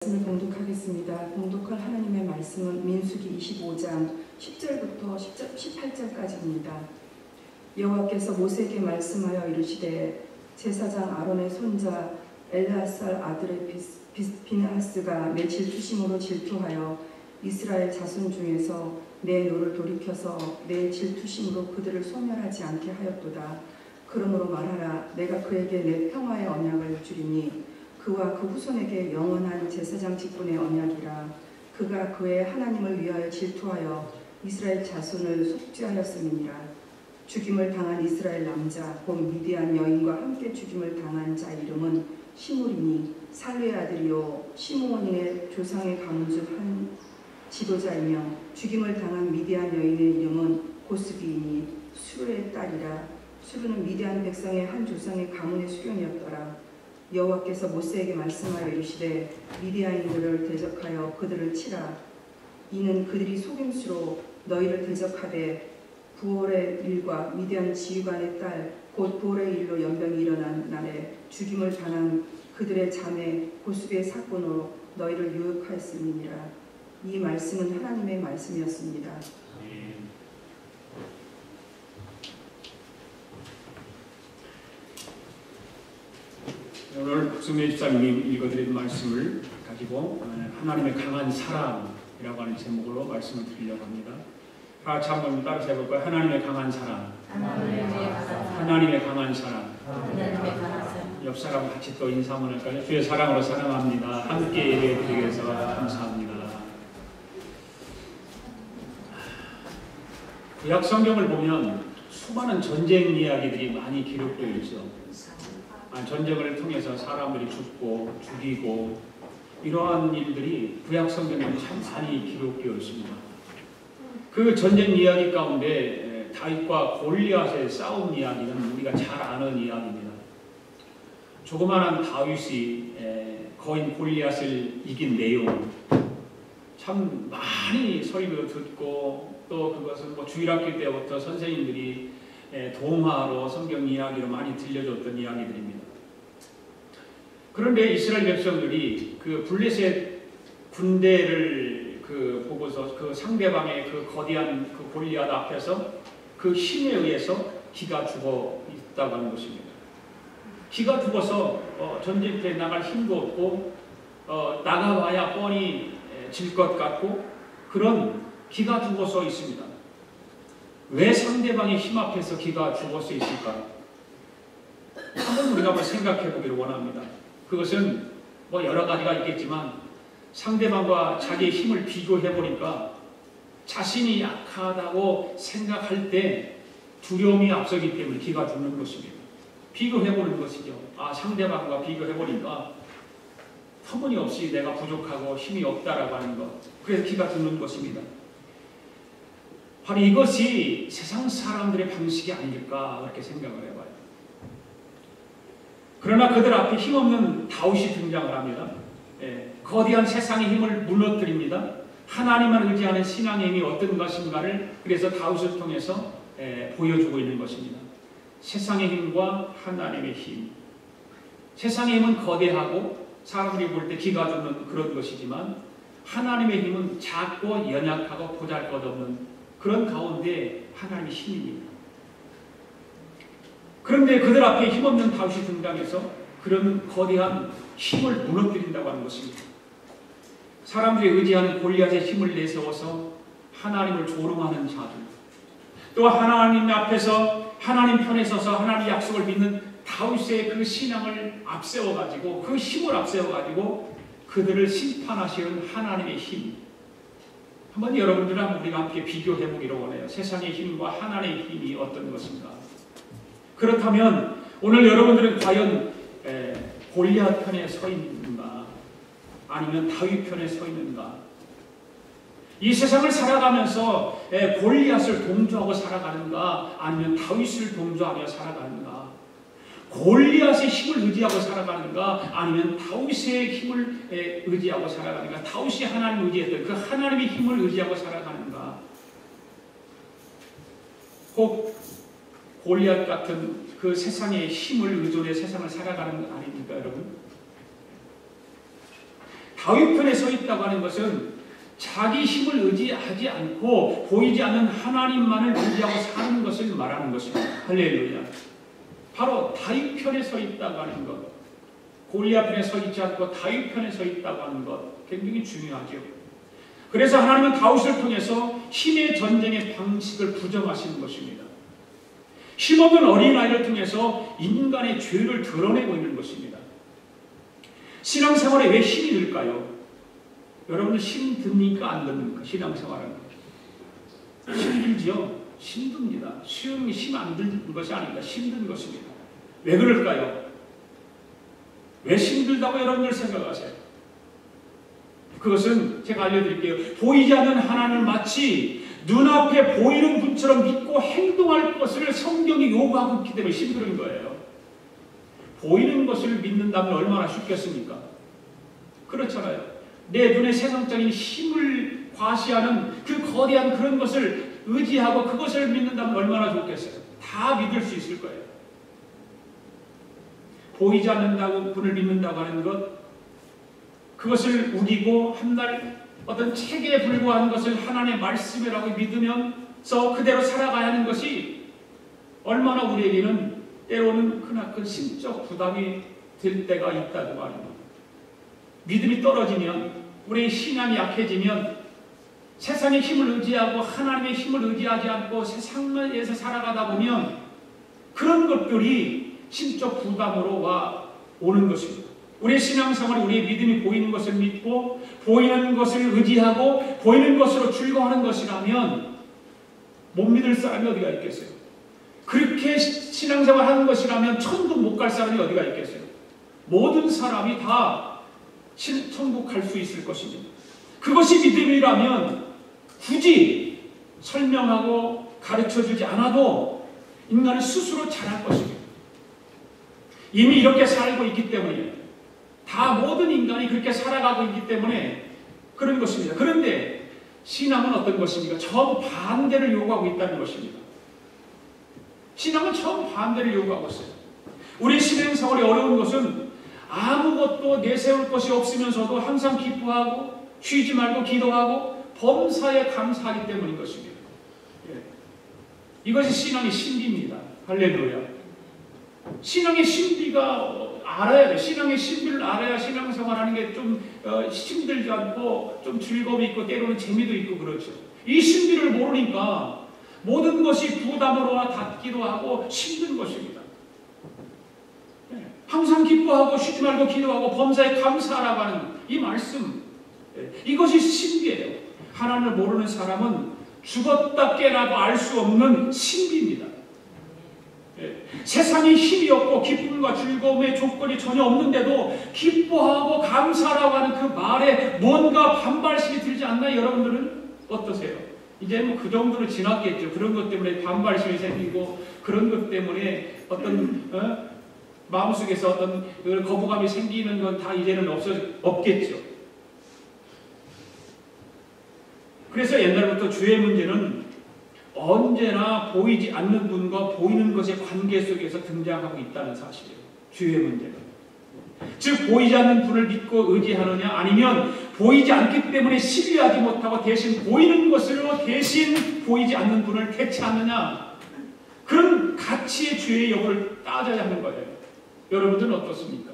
말씀을 봉독하겠습니다. 봉독할 하나님의 말씀은 민수기 25장 10절부터 18절까지입니다. 여호와께서 모세에게 말씀하여 이르시되 제사장 아론의 손자 엘르아살 아들의 비느하스가 내 질투심으로 질투하여 이스라엘 자손 중에서 내 노를 돌이켜서 내 질투심으로 그들을 소멸하지 않게 하였도다. 그러므로 말하라. 내가 그에게 내 평화의 언약을 주리니 그와 그 후손에게 영원한 제사장 직분의 언약이라. 그가 그의 하나님을 위하여 질투하여 이스라엘 자손을 속죄하였음이니라. 죽임을 당한 이스라엘 남자 곧 미디안 여인과 함께 죽임을 당한 자 이름은 시므리니 살루의 아들이요 시므온의 조상의 가문 중 한 지도자이며 죽임을 당한 미디안 여인의 이름은 고스비이니 수르의 딸이라. 수르는 미디안 백성의 한 조상의 가문의 수령이었더라. 여호와께서 모세에게 말씀하여 이르시되 미디안인들을 대적하여 그들을 치라. 이는 그들이 속임수로 너희를 대적하되 부올의 일과 미디안 지휘관의 딸 곧 부올의 일로 연병이 일어난 날에 죽임을 당한 그들의 자매 고스비의 사건으로 너희를 유혹하였음이니라. 이 말씀은 하나님의 말씀이었습니다. 오늘 박승래 집사님이 읽어드린 말씀을 가지고 하나님의 강한 사랑이라고 하는 제목으로 말씀을 드리려고 합니다. 다 같이 한번 따라서 해볼까요? 하나님의 강한 사랑. 하나님의 강한 사랑. 옆 사람 같이 또 인사 한번 할까요? 주의 사랑으로 사랑합니다. 함께 예배드리기 위해서 감사합니다. 구약 성경을 보면 수많은 전쟁 이야기들이 많이 기록되어 있죠. 전쟁을 통해서 사람들이 죽고 죽이고 이러한 일들이 구약 성경에 참 많이 기록되어 있습니다. 그 전쟁 이야기 가운데 다윗과 골리앗의 싸움 이야기는 우리가 잘 아는 이야기입니다. 조그마한 다윗이 거인 골리앗을 이긴 내용 참 많이 설교 듣고 또 그것은 주일학교 때부터 선생님들이 동화로 성경 이야기로 많이 들려줬던 이야기들입니다. 그런데 이스라엘 백성들이 그 블레셋 군대를 보고서 그 상대방의 그 거대한 그 골리앗 앞에서 그 힘에 의해서 기가 죽어 있다고 하는 것입니다. 기가 죽어서 전쟁터에 나갈 힘도 없고 나가봐야 뻔히 질 것 같고 그런 기가 죽어서 있습니다. 왜 상대방의 힘 앞에서 기가 죽을 수 있을까? 한번 우리가 한번 생각해 보기를 원합니다. 그것은 여러 가지가 있겠지만 상대방과 자기의 힘을 비교해 보니까 자신이 약하다고 생각할 때 두려움이 앞서기 때문에 기가 죽는 것입니다. 비교해 보는 것이죠. 상대방과 비교해 보니까 터무니없이 내가 부족하고 힘이 없다라고 하는 것. 그래서 기가 죽는 것입니다. 바로 이것이 세상 사람들의 방식이 아닐까 그렇게 생각을 해봐요. 그러나 그들 앞에 힘없는 다윗이 등장을 합니다. 거대한 세상의 힘을 무너뜨립니다. 하나님만 의지하는 신앙의 힘이 어떤 것인가를 그래서 다윗을 통해서 보여주고 있는 것입니다. 세상의 힘과 하나님의 힘. 세상의 힘은 거대하고 사람들이 볼 때 기가 죽는 그런 것이지만 하나님의 힘은 작고 연약하고 보잘것없는 그런 가운데 하나님의 힘입니다. 그런데 그들 앞에 힘없는 다윗이 등장해서 그런 거대한 힘을 무너뜨린다고 하는 것입니다. 사람들이 의지하는 골리앗의 힘을 내세워서 하나님을 조롱하는 자들, 또 하나님 앞에서 하나님 편에 서서 하나님 약속을 믿는 다윗의 그 신앙을 앞세워가지고 그 힘을 앞세워가지고 그들을 심판하시는 하나님의 힘. 한번 여러분들하고 우리가 함께 비교해 보기를 원해요. 세상의 힘과 하나님의 힘이 어떤 것인가. 그렇다면 오늘 여러분들은 과연 골리앗 편에 서 있는가 아니면 다윗 편에 서 있는가. 이 세상을 살아가면서 골리앗을 동조하고 살아가는가 아니면 다윗을 동조하며 살아가는가. 골리앗의 힘을 의지하고 살아가는가 아니면 다윗의 힘을 의지하고 살아가는가. 다윗이 하나님을 의지했던 그 하나님의 힘을 의지하고 살아가는가. 꼭 골리앗 같은 그 세상의 힘을 의존해 세상을 살아가는 거 아닙니까 여러분? 다윗 편에 서 있다고 하는 것은 자기 힘을 의지하지 않고 보이지 않는 하나님만을 의지하고 사는 것을 말하는 것입니다. 할렐루야. 바로 다윗 편에 서 있다고 하는 것, 골리앗 편에 서 있지 않고 다윗 편에 서 있다고 하는 것 굉장히 중요하죠. 그래서 하나님은 다윗을 통해서 힘의 전쟁의 방식을 부정하시는 것입니다. 힘없는 어린아이를 통해서 인간의 죄를 드러내고 있는 것입니다. 신앙생활에 왜 힘이 들까요? 여러분은 힘 듭니까? 안 듭니까? 신앙생활은 힘들지요? 힘듭니다. 쉬운 힘 안 드는 것이 아닙니다. 힘든 것입니다. 왜 그럴까요? 왜 힘들다고 여러분들 생각하세요? 그것은 제가 알려드릴게요. 보이지 않는 하나님을 마치 눈앞에 보이는 분처럼 믿고 행동할 것을 성경이 요구하고 있기 때문에 힘든 거예요. 보이는 것을 믿는다면 얼마나 쉽겠습니까? 그렇잖아요. 내 눈에 세상적인 힘을 과시하는 그 거대한 그런 것을 의지하고 그것을 믿는다면 얼마나 좋겠어요. 다 믿을 수 있을 거예요. 보이지 않는다고 분을 믿는다고 하는 것, 그것을 우기고 한날 어떤 체계에 불과한 것을 하나님의 말씀이라고 믿으면서 그대로 살아가야 하는 것이 얼마나 우리에게는 때로는 크나큰 심적 부담이 될 때가 있다고 하는 것. 믿음이 떨어지면, 우리의 신앙이 약해지면 세상의 힘을 의지하고 하나님의 힘을 의지하지 않고 세상에서 살아가다 보면 그런 것들이 심적 부담으로 오는 것입니다. 우리의 신앙생활이 우리의 믿음이 보이는 것을 믿고 보이는 것을 의지하고 보이는 것으로 즐거워하는 것이라면 못 믿을 사람이 어디가 있겠어요? 그렇게 신앙생활 하는 것이라면 천국 못 갈 사람이 어디가 있겠어요? 모든 사람이 다 천국 갈 수 있을 것입니다. 그것이 믿음이라면 굳이 설명하고 가르쳐주지 않아도 인간은 스스로 잘할 것입니다. 이미 이렇게 살고 있기 때문에, 다 모든 인간이 그렇게 살아가고 있기 때문에 그런 것입니다. 그런데 신앙은 어떤 것입니까? 정반대를 요구하고 있다는 것입니다. 신앙은 정반대를 요구하고 있어요. 우리 신앙생활이 어려운 것은 아무것도 내세울 것이 없으면서도 항상 기뻐하고 쉬지 말고 기도하고 범사에 감사하기 때문인 것입니다. 이것이 신앙의 신비입니다. 할렐루야. 신앙의 신비가 알아야 돼. 신앙의 신비를 알아야 신앙생활하는 게 좀 힘들지 않고 좀 즐거움이 있고 때로는 재미도 있고 그렇죠. 이 신비를 모르니까 모든 것이 부담으로 닿기도 하고 힘든 것입니다. 항상 기뻐하고 쉬지 말고 기도하고 범사에 감사하라고 하는 이 말씀, 이것이 신비예요. 하나님을 모르는 사람은 죽었다 깨나도 알 수 없는 신비입니다. 세상에 힘이 없고 기쁨과 즐거움의 조건이 전혀 없는데도 기뻐하고 감사라고 하는 그 말에 뭔가 반발심이 들지 않나요? 여러분들은 어떠세요? 이제 뭐 그 정도로 지났겠죠. 그런 것 때문에 반발심이 생기고 그런 것 때문에 어떤 마음속에서 어떤 거부감이 생기는 건 다 이제는 없겠죠. 그래서 옛날부터 죄의 문제는 언제나 보이지 않는 분과 보이는 것의 관계 속에서 등장하고 있다는 사실이에요. 죄의 문제는. 즉 보이지 않는 분을 믿고 의지하느냐, 아니면 보이지 않기 때문에 신뢰하지 못하고 대신 보이는 것으로 대신 보이지 않는 분을 대체하느냐, 그런 가치의 죄의 여부를 따져야 하는 거예요. 여러분들은 어떻습니까?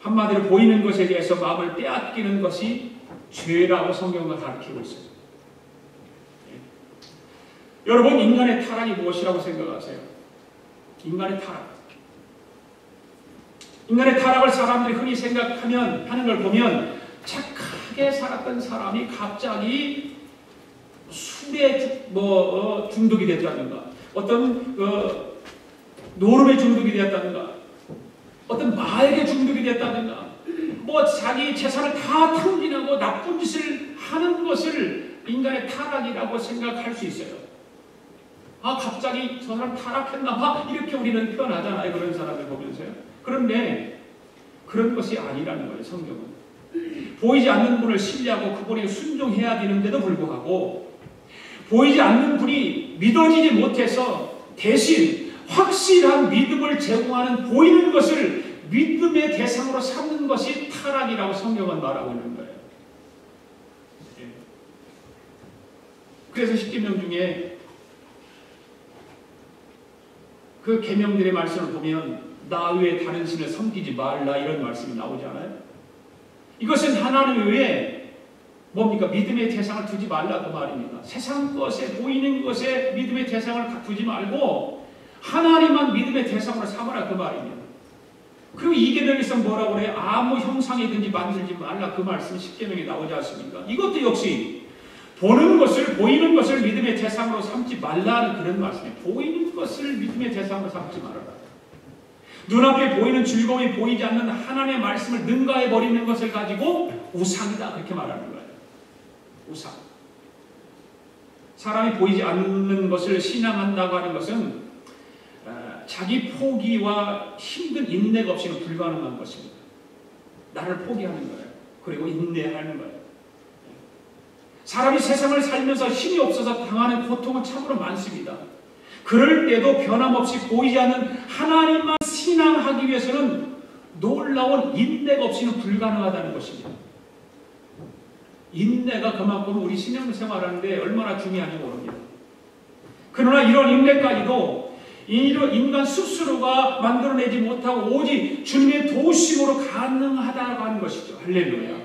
한마디로 보이는 것에 대해서 마음을 빼앗기는 것이 죄라고 성경은 가르치고 있어요. 여러분, 인간의 타락이 무엇이라고 생각하세요? 인간의 타락. 인간의 타락을 사람들이 흔히 생각하면 하는 걸 보면 착하게 살았던 사람이 갑자기 술에 중독이 됐다든가, 어떤 노름에 중독이 되었다든가, 어떤 마약에 중독이 됐다든가, 자기 재산을 다 탕진하고 나쁜 짓을 하는 것을 인간의 타락이라고 생각할 수 있어요. 갑자기 저 사람 타락했나봐, 이렇게 우리는 표현하잖아요. 그런 사람을 보면서요. 그런데 그런 것이 아니라는 거예요. 성경은 보이지 않는 분을 신뢰하고 그분에게 순종해야 되는데도 불구하고 보이지 않는 분이 믿어지지 못해서 대신 확실한 믿음을 제공하는 보이는 것을 믿음의 대상으로 삼는 것이 타락이라고 성경은 말하고 있는 거예요. 그래서 십계명 중에 그 계명들의 말씀을 보면 나 외에 다른 신을 섬기지 말라 이런 말씀이 나오지 않아요? 이것은 하나님 외에 뭡니까? 믿음의 대상을 두지 말라 그 말입니다. 세상 것에 보이는 것에 믿음의 대상을 두지 말고 하나님만 믿음의 대상으로 삼으라 그 말입니다. 그리고 이 계명에서 뭐라고 그래요? 아무 형상이든지 만들지 말라 그 말씀이 십계명에 나오지 않습니까? 이것도 역시 보는 것을 보이는 것을 믿음의 대상으로 삼지 말라는 그런 말씀이에요. 보이는 것을 믿음의 대상으로 삼지 말아라. 눈앞에 보이는 즐거움이 보이지 않는 하나님의 말씀을 능가해 버리는 것을 가지고 우상이다 그렇게 말하는 거예요. 우상. 사람이 보이지 않는 것을 신앙한다고 하는 것은 자기 포기와 힘든 인내가 없이는 불가능한 것입니다. 나를 포기하는 거예요. 그리고 인내하는 거예요. 사람이 세상을 살면서 힘이 없어서 당하는 고통은 참으로 많습니다. 그럴 때도 변함없이 보이지 않는 하나님만 신앙하기 위해서는 놀라운 인내가 없이는 불가능하다는 것입니다. 인내가 그만큼 우리 신앙생활하는데 얼마나 중요한지 모릅니다. 그러나 이런 인내까지도 인간 스스로가 만들어내지 못하고 오직 주님의 도우심으로 가능하다고 하는 것이죠. 할렐루야.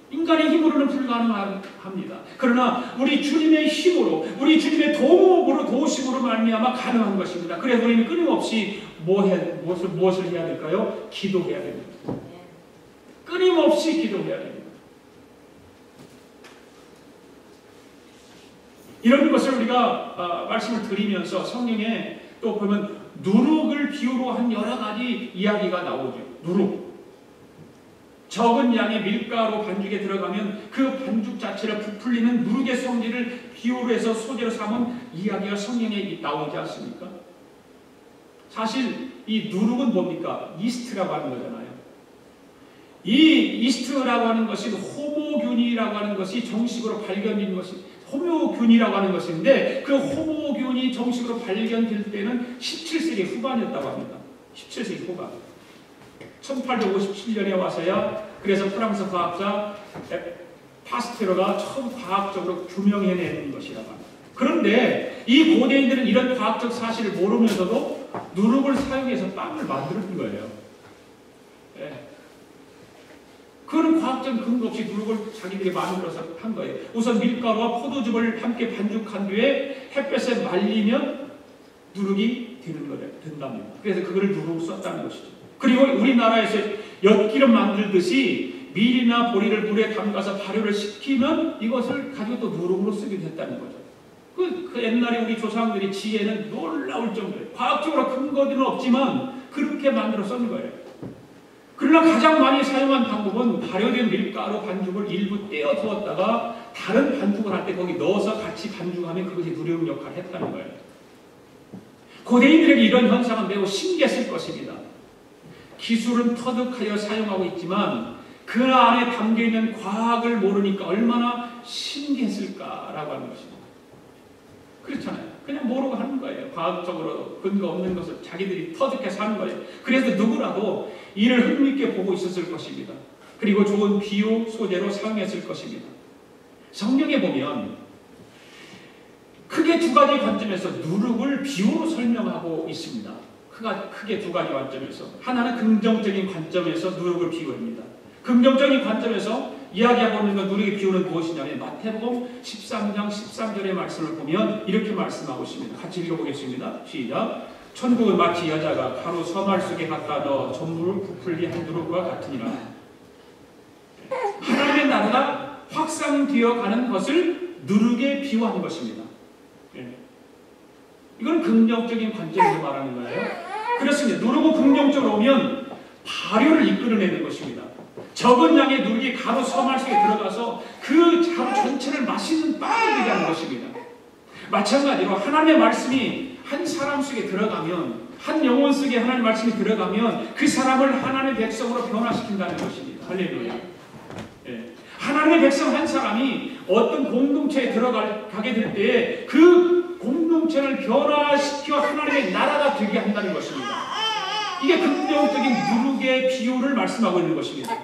인간의 힘으로는 불가능합니다. 그러나 우리 주님의 힘으로, 우리 주님의 도우심으로 말미암아 가능한 것입니다. 그래서 우리는 끊임없이 무엇을 해야 될까요? 기도해야 됩니다. 끊임없이 기도해야 됩니다. 이런 것을 우리가 말씀을 드리면서 성경에 또 보면 누룩을 비유로 한 여러 가지 이야기가 나오죠. 누룩. 적은 양의 밀가루 반죽에 들어가면 그 반죽 자체를 부풀리는 누룩의 성질을 비유로 해서 소재로 삼은 이야기가 성경에 나오지 않습니까? 사실 이 누룩은 뭡니까? 이스트라고 하는 거잖아요. 이 이스트라고 하는 것이 호모균이라고 하는 것이 정식으로 발견된 것이 호모균이라고 하는 것인데 그 호모균이 정식으로 발견될 때는 17세기 후반이었다고 합니다. 17세기 후반. 1857년에 와서야 그래서 프랑스 과학자 파스테르가 처음 과학적으로 규명해내는 것이라고 합니다. 그런데 이 고대인들은 이런 과학적 사실을 모르면서도 누룩을 사용해서 빵을 만드는 거예요. 그런 과학적 근거 없이 누룩을 자기들이 만들어서 한 거예요. 우선 밀가루와 포도즙을 함께 반죽한 뒤에 햇볕에 말리면 누룩이 된답니다. 그래서 그거를 누룩으로 썼다는 것이죠. 그리고 우리나라에서 엿기름 만들듯이 밀이나 보리를 물에 담가서 발효를 시키면 이것을 가지고 또 누룩으로 쓰게 됐다는 거죠. 그 옛날에 우리 조상들의 지혜는 놀라울 정도예요. 과학적으로 근거는 없지만 그렇게 만들어 쓴 거예요. 그러나 가장 많이 사용한 방법은 발효된 밀가루 반죽을 일부 떼어 두었다가 다른 반죽을 할 때 거기 넣어서 같이 반죽하면 그것이 누룩 역할을 했다는 거예요. 고대인들에게 이런 현상은 매우 신기했을 것입니다. 기술은 터득하여 사용하고 있지만 그 안에 담겨있는 과학을 모르니까 얼마나 신기했을까라고 하는 것입니다. 그렇잖아요. 그냥 모르고 하는 거예요. 과학적으로 근거 없는 것을 자기들이 터득해서 하는 거예요. 그래서 누구라도 이를 흥미있게 보고 있었을 것입니다. 그리고 좋은 비유 소재로 사용했을 것입니다. 성경에 보면 크게 두 가지 관점에서 누룩을 비유로 설명하고 있습니다. 크게 두 가지 관점에서. 하나는 긍정적인 관점에서 누룩을 비유합니다. 긍정적인 관점에서 이야기하고 있는 것 누룩의 비유는 무엇이냐면 마태복음 13장 13절의 말씀을 보면 이렇게 말씀하고 있습니다. 같이 읽어보겠습니다. 시작. 천국은 마치 여자가 가루 서말 속에 갖다 넣어 전부를 부풀리 한 누룩과 같으니라. 하나님의 나라가 확산되어 가는 것을 누룩에 비유한 것입니다. 이건 긍정적인 관점에서 말하는 거예요. 그렇습니다. 누룩은 긍정적으로 오면 발효를 이끌어내는 것입니다. 적은 양의 누룩이 가루 서말 속에 들어가서 그 가루 전체를 맛있는 빵이 되게 하는 것입니다. 마찬가지로 하나님의 말씀이 한 사람 속에 들어가면, 한 영혼 속에 하나님의 말씀이 들어가면 그 사람을 하나님의 백성으로 변화시킨다는 것입니다. 할렐루야. 하나님의 백성 한 사람이 어떤 공동체에 들어가게 될 때에 그 공동체를 변화시켜 하나님의 나라가 되게 한다는 것입니다. 이게 긍정적인 누룩의 비유를 말씀하고 있는 것입니다.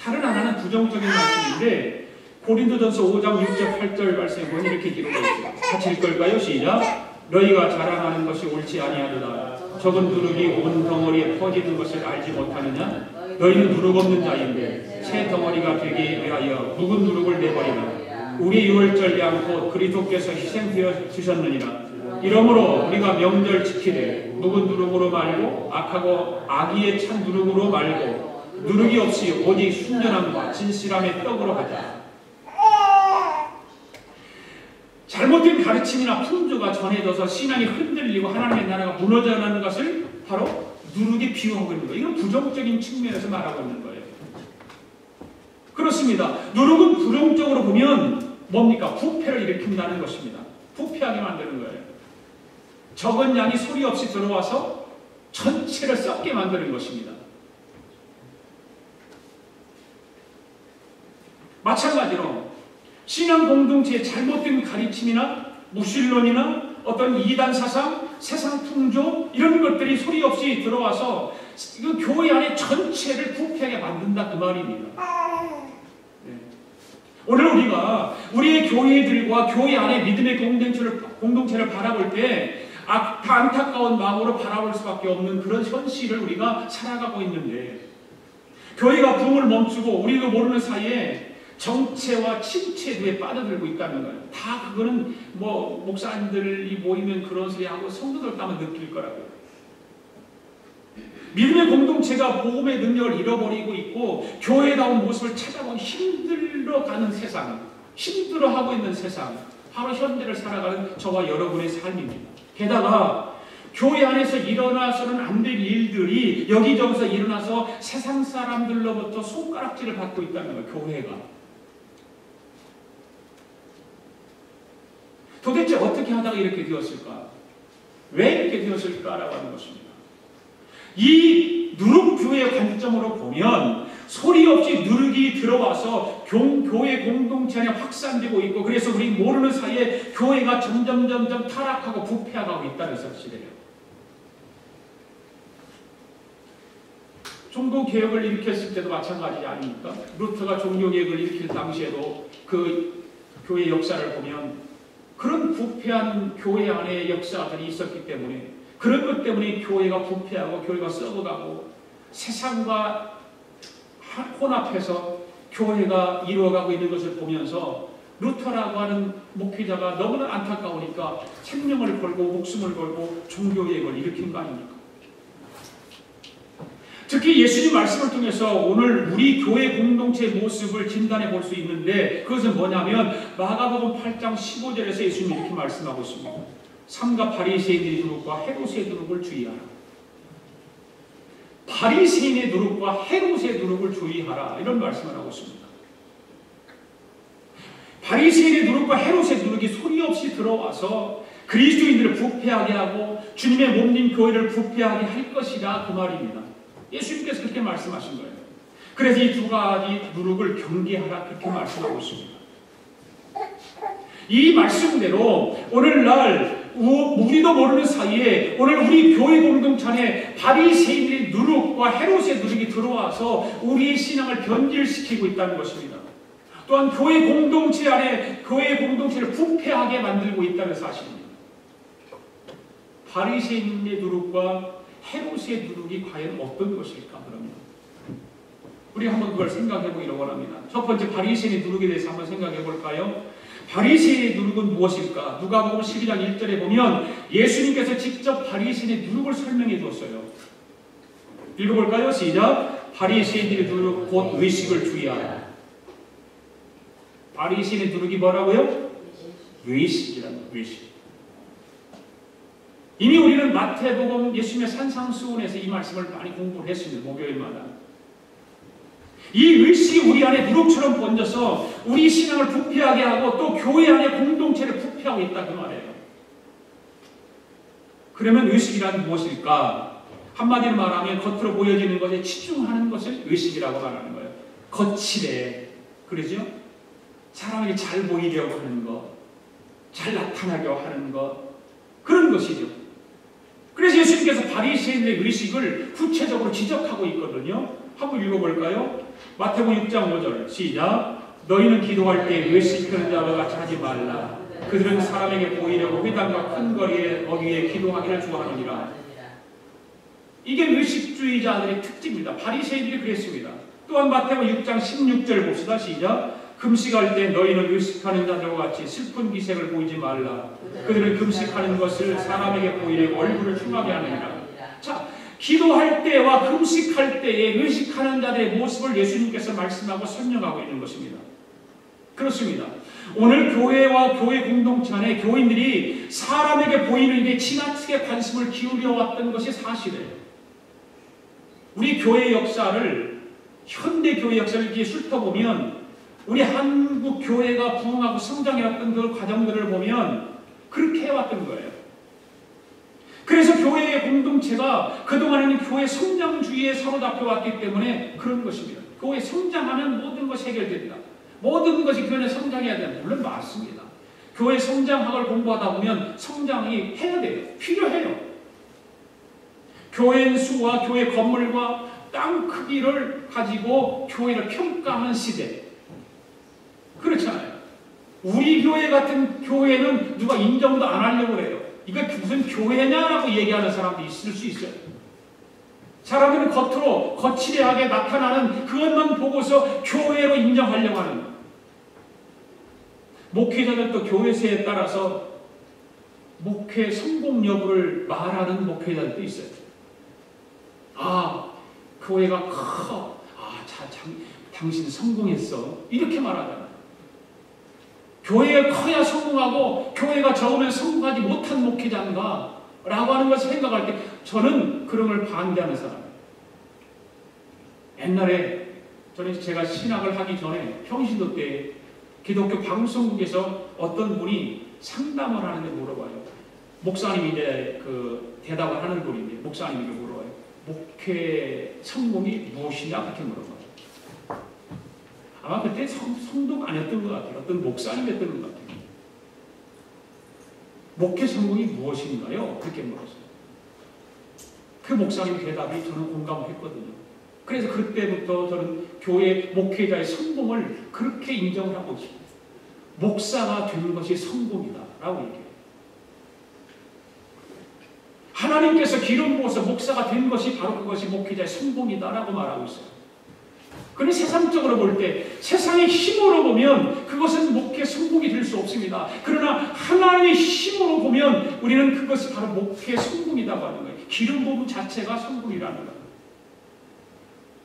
다른 하나는 부정적인 말씀인데 고린도전서 5장 6절 8절 말씀에 보면 이렇게 기록되어 있습니다. 같이 읽을까요? 시작. 너희가 자랑하는 것이 옳지 아니하도다. 적은 누룩이 온 덩어리에 퍼지는 것을 알지 못하느냐? 너희는 누룩 없는 자인데 새 덩어리가 되기 위하여 묵은 누룩을 내버리라. 우리 유월절 양 곧 그리스도께서 희생되어 주셨느니라. 이러므로 우리가 명절 지키되 묵은 누룩으로 말고 악하고 악의에 찬 누룩으로 말고 누룩이 없이 오직 순전함과 진실함의 떡으로 하자. 잘못된 가르침이나 풍조가 전해져서 신앙이 흔들리고 하나님의 나라가 무너져가는 것을 바로 누룩에 비유하고 있는 거예요. 이건 부정적인 측면에서 말하고 있는 거예요. 그렇습니다. 누룩은 부정적으로 보면 뭡니까? 부패를 일으킨다는 것입니다. 부패하게 만드는 거예요. 적은 양이 소리 없이 들어와서 전체를 썩게 만드는 것입니다. 마찬가지로 신앙 공동체의 잘못된 가르침이나 무신론이나 어떤 이단 사상, 세상 풍조 이런 것들이 소리 없이 들어와서 그 교회 안에 전체를 부패하게 만든다 그 말입니다. 네. 오늘 우리가 우리의 교회들과 교회 안에 믿음의 공동체를 바라볼 때 다 안타까운 마음으로 바라볼 수밖에 없는 그런 현실을 우리가 살아가고 있는데 교회가 붐을 멈추고 우리도 모르는 사이에 정체와 침체에 빠져들고 있다는 거예요. 다 그거는 뭐 목사님들이 모이면 그런 소리 하고 성도들 가면 느낄 거라고요. 믿음의 공동체가 복음의 능력을 잃어버리고 있고 교회다운 모습을 찾아보기 힘들어가는 세상, 힘들어하고 있는 세상, 바로 현대를 살아가는 저와 여러분의 삶입니다. 게다가 교회 안에서 일어나서는 안 될 일들이 여기저기서 일어나서 세상 사람들로부터 손가락질을 받고 있다는 거예요. 교회가. 도대체 어떻게 하다가 이렇게 되었을까? 왜 이렇게 되었을까라고 하는 것입니다. 이 누룩교회의 관점으로 보면 소리 없이 누룩이 들어와서 교회 공동체 안에 확산되고 있고 그래서 우리 모르는 사이에 교회가 점점 타락하고 부패하고 있다는 사실이에요. 종교개혁을 일으켰을 때도 마찬가지 아닙니까? 루터가 종교개혁을 일으킬 당시에도 그 교회 역사를 보면 그런 부패한 교회 안에 역사들이 있었기 때문에 그런 것 때문에 교회가 부패하고 교회가 썩어가고 세상과 혼합해서 교회가 이루어가고 있는 것을 보면서 루터라고 하는 목회자가 너무나 안타까우니까 생명을 걸고 목숨을 걸고 종교개혁을 일으킨 거 아닙니까? 특히 예수님 말씀을 통해서 오늘 우리 교회 공동체의 모습을 진단해 볼 수 있는데 그것은 뭐냐면 마가복음 8장 15절에서 예수님이 이렇게 말씀하고 있습니다. 삼가 바리새인의 누룩과 헤롯의 누룩을 주의하라. 바리새인의 누룩과 헤롯의 누룩을 주의하라. 이런 말씀을 하고 있습니다. 바리새인의 누룩과 헤롯의 누룩이 소리 없이 들어와서 그리스도인들을 부패하게 하고 주님의 몸인 교회를 부패하게 할 것이다 그 말입니다. 예수님께서 그렇게 말씀하신 거예요. 그래서 이 두 가지 누룩을 경계하라 그렇게 말씀하고 있습니다. 이 말씀대로 오늘날 우리도 모르는 사이에 오늘 우리 교회 공동체 안에 바리새인들의 누룩과 헤롯의 누룩이 들어와서 우리의 신앙을 변질시키고 있다는 것입니다. 또한 교회 공동체 안에 교회 공동체를 부패하게 만들고 있다는 사실입니다. 바리새인의 누룩과 헤롯의 누룩이 과연 어떤 것일까? 그러면 우리 한번 그걸 생각해 보기를 원합니다. 첫 번째 바리새인의 누룩에 대해서 한번 생각해 볼까요? 바리새인의 누룩은 무엇일까? 누가복음 12장 1절에 보면 예수님께서 직접 바리새인의 누룩을 설명해 주었어요. 읽어볼까요? 시작. 바리새인들의 누룩 곧 외식을 주의하라. 바리새인의 누룩이 뭐라고요? 외식이라는 거예요. 외식. 이미 우리는 마태복음 예수님의 산상수훈에서 이 말씀을 많이 공부를 했습니다. 목요일마다. 이 의식이 우리 안에 누룩처럼 번져서 우리 신앙을 부패하게 하고 또 교회 안에 공동체를 부패하고 있다 그 말이에요. 그러면 의식이란 무엇일까? 한마디로 말하면 겉으로 보여지는 것에 치중하는 것을 의식이라고 말하는 거예요. 거칠해. 그러죠? 사람에게 잘 보이려고 하는 것, 잘 나타나려고 하는 것, 그런 것이죠. 그래서 예수님께서 바리새인의 의식을 구체적으로 지적하고 있거든요. 한번 읽어볼까요? 마태복음 6장 5절 시작. 너희는 기도할 때 외식하는 자와 같이 하지 말라. 그들은 사람에게 보이려고 회당과 큰 거리에 어귀에 기도하기를 좋아하느니라. 이게 외식주의자들의 특징입니다. 바리새인들이 그랬습니다. 또한 마태복음 6장 16절 봅시다. 시작. 금식할 때 너희는 외식하는 자들과 같이 슬픈 기색을 보이지 말라. 그들은 금식하는 것을 사람에게 보이려고 얼굴을 흉하게 하느니라. 자, 기도할 때와 금식할 때에 외식하는 자들의 모습을 예수님께서 말씀하고 설명하고 있는 것입니다. 그렇습니다. 오늘 교회와 교회 공동체 안에 교인들이 사람에게 보이는 일에 지나치게 관심을 기울여 왔던 것이 사실이에요. 우리 교회 역사를, 현대 교회 역사를 이렇게 훑어보면 우리 한국 교회가 부흥하고 성장해왔던 그 과정들을 보면 그렇게 해왔던 거예요. 그래서 교회의 공동체가 그동안에는 교회 성장주의에 사로잡혀왔기 때문에 그런 것입니다. 교회 성장하면 모든 것이 해결된다. 모든 것이 교회 성장해야 된다. 물론 맞습니다. 교회 성장학을 공부하다 보면 성장이 해야 돼요. 필요해요. 교회 수와 교회 건물과 땅 크기를 가지고 교회를 평가하는 시대. 그렇잖아요. 우리 교회 같은 교회는 누가 인정도 안 하려고 해요. 이게 무슨 교회냐라고 얘기하는 사람도 있을 수 있어요. 사람들은 겉으로 거칠하게 나타나는 그것만 보고서 교회로 인정하려고 하는 거예요. 목회자들도 교회세에 따라서 목회 성공 여부를 말하는 목회자들도 있어요. 아, 교회가 커. 아, 당신 성공했어. 이렇게 말하잖아요. 교회가 커야 성공하고 교회가 적으면 성공하지 못한 목회자인가? 라고 하는 것을 생각할 때 저는 그런 걸 반대하는 사람이에요. 옛날에 제가 신학을 하기 전에 평신도 때 기독교 방송국에서 어떤 분이 상담을 하는데 물어봐요. 목사님이 이제 그 대답을 하는 분인데 목사님이 물어봐요. 목회 성공이 무엇이냐? 그렇게 물어봐요. 아마 그때 성도가 아니었던 것 같아요. 어떤 목사님이었던 것 같아요. 목회 성공이 무엇인가요? 그렇게 물었어요. 그 목사님 대답이 저는 공감을 했거든요. 그래서 그때부터 저는 교회 목회자의 성공을 그렇게 인정을 하고 있습니다. 목사가 되는 것이 성공이다라고 얘기해요. 하나님께서 기름 부어서 목사가 된 것이 바로 그것이 목회자의 성공이다라고 말하고 있어요. 그런데 세상적으로 볼 때, 세상의 힘으로 보면 그것은 목회 성공이 될 수 없습니다. 그러나 하나님의 힘으로 보면 우리는 그것이 바로 목회 성공이라고 하는 거예요. 기름 부음 자체가 성공이라는 거예요.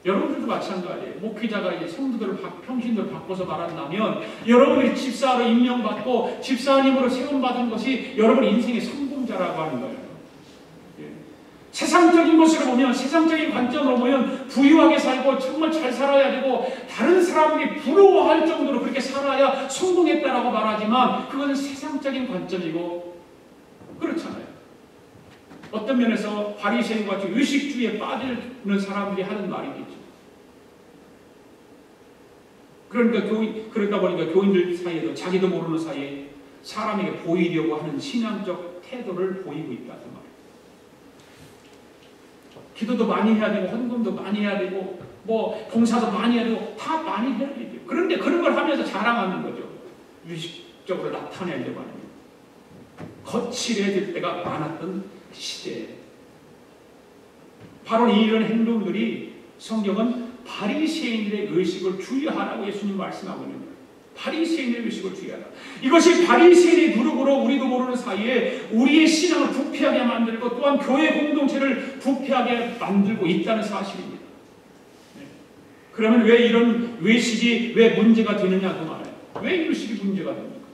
여러분들도 마찬가지예요. 목회자가 이제 성도들을 평신도를 바꿔서 말한다면 여러분이 집사로 임명받고 집사님으로 세움받은 것이 여러분 인생의 성공자라고 하는 거예요. 세상적인 것으로 보면, 세상적인 관점으로 보면 부유하게 살고 정말 잘 살아야 되고 다른 사람들이 부러워할 정도로 그렇게 살아야 성공했다라고 말하지만 그것은 세상적인 관점이고 그렇잖아요. 어떤 면에서 바리새인과 같이 의식주의에 빠지는 사람들이 하는 말이겠죠. 그러다 보니까 교인들 사이에도 자기도 모르는 사이에 사람에게 보이려고 하는 신앙적 태도를 보이고 있다는 말이에요. 기도도 많이 해야 되고 헌금도 많이 해야 되고 뭐 봉사도 많이 해야 되고 다 많이 해야 되죠. 그런데 그런 걸 하면서 자랑하는 거죠. 의식적으로 나타내려고 하는 거예요. 거칠해질 때가 많았던 시대에 바로 이런 행동들이 성경은 바리새인들의 의식을 주의하라고 예수님 말씀하고 있는 거예요. 바리새인의 의식을 주의하라. 이것이 바리새인의 누룩으로 우리도 모르는 사이에 우리의 신앙을 부패하게 만들고 또한 교회 공동체를 부패하게 만들고 있다는 사실입니다. 네. 그러면 왜 이런 외식이 왜 문제가 되느냐고 말해요. 왜 외식이 문제가 됩니까?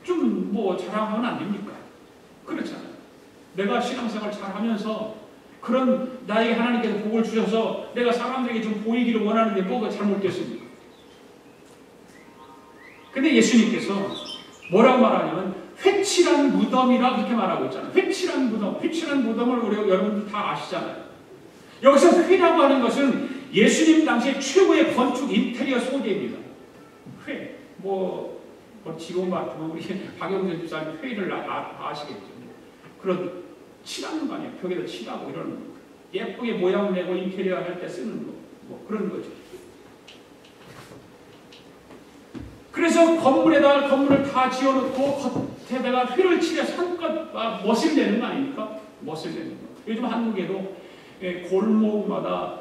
좀 뭐 자랑하면 안 됩니까? 그렇잖아요. 내가 신앙생활 잘 하면서 그런 나에게 하나님께서 복을 주셔서 내가 사람들에게 좀 보이기를 원하는데 뭐가 잘못됐습니까? 근데 예수님께서 뭐라고 말하냐면 회칠한 무덤이라 그렇게 말하고 있잖아요. 회칠한 무덤. 회칠한 무덤을 우리 여러분들 다 아시잖아요. 여기서 회라고 하는 것은 예수님 당시에 최고의 건축 인테리어 소재입니다. 회. 지금 같으면 우리 박영선 집사님 회를 아시겠죠. 그런 칠하는 거 아니에요. 벽에다 칠하고 이러는 거. 예쁘게 모양 내고 인테리어 할 때 쓰는 거. 뭐 그런 거죠. 그래서 건물을 다 지어놓고 겉에다가 휘를 칠해서 한껏 멋을 내는 거 아닙니까? 멋을 내는 거. 요즘 한국에도 골목마다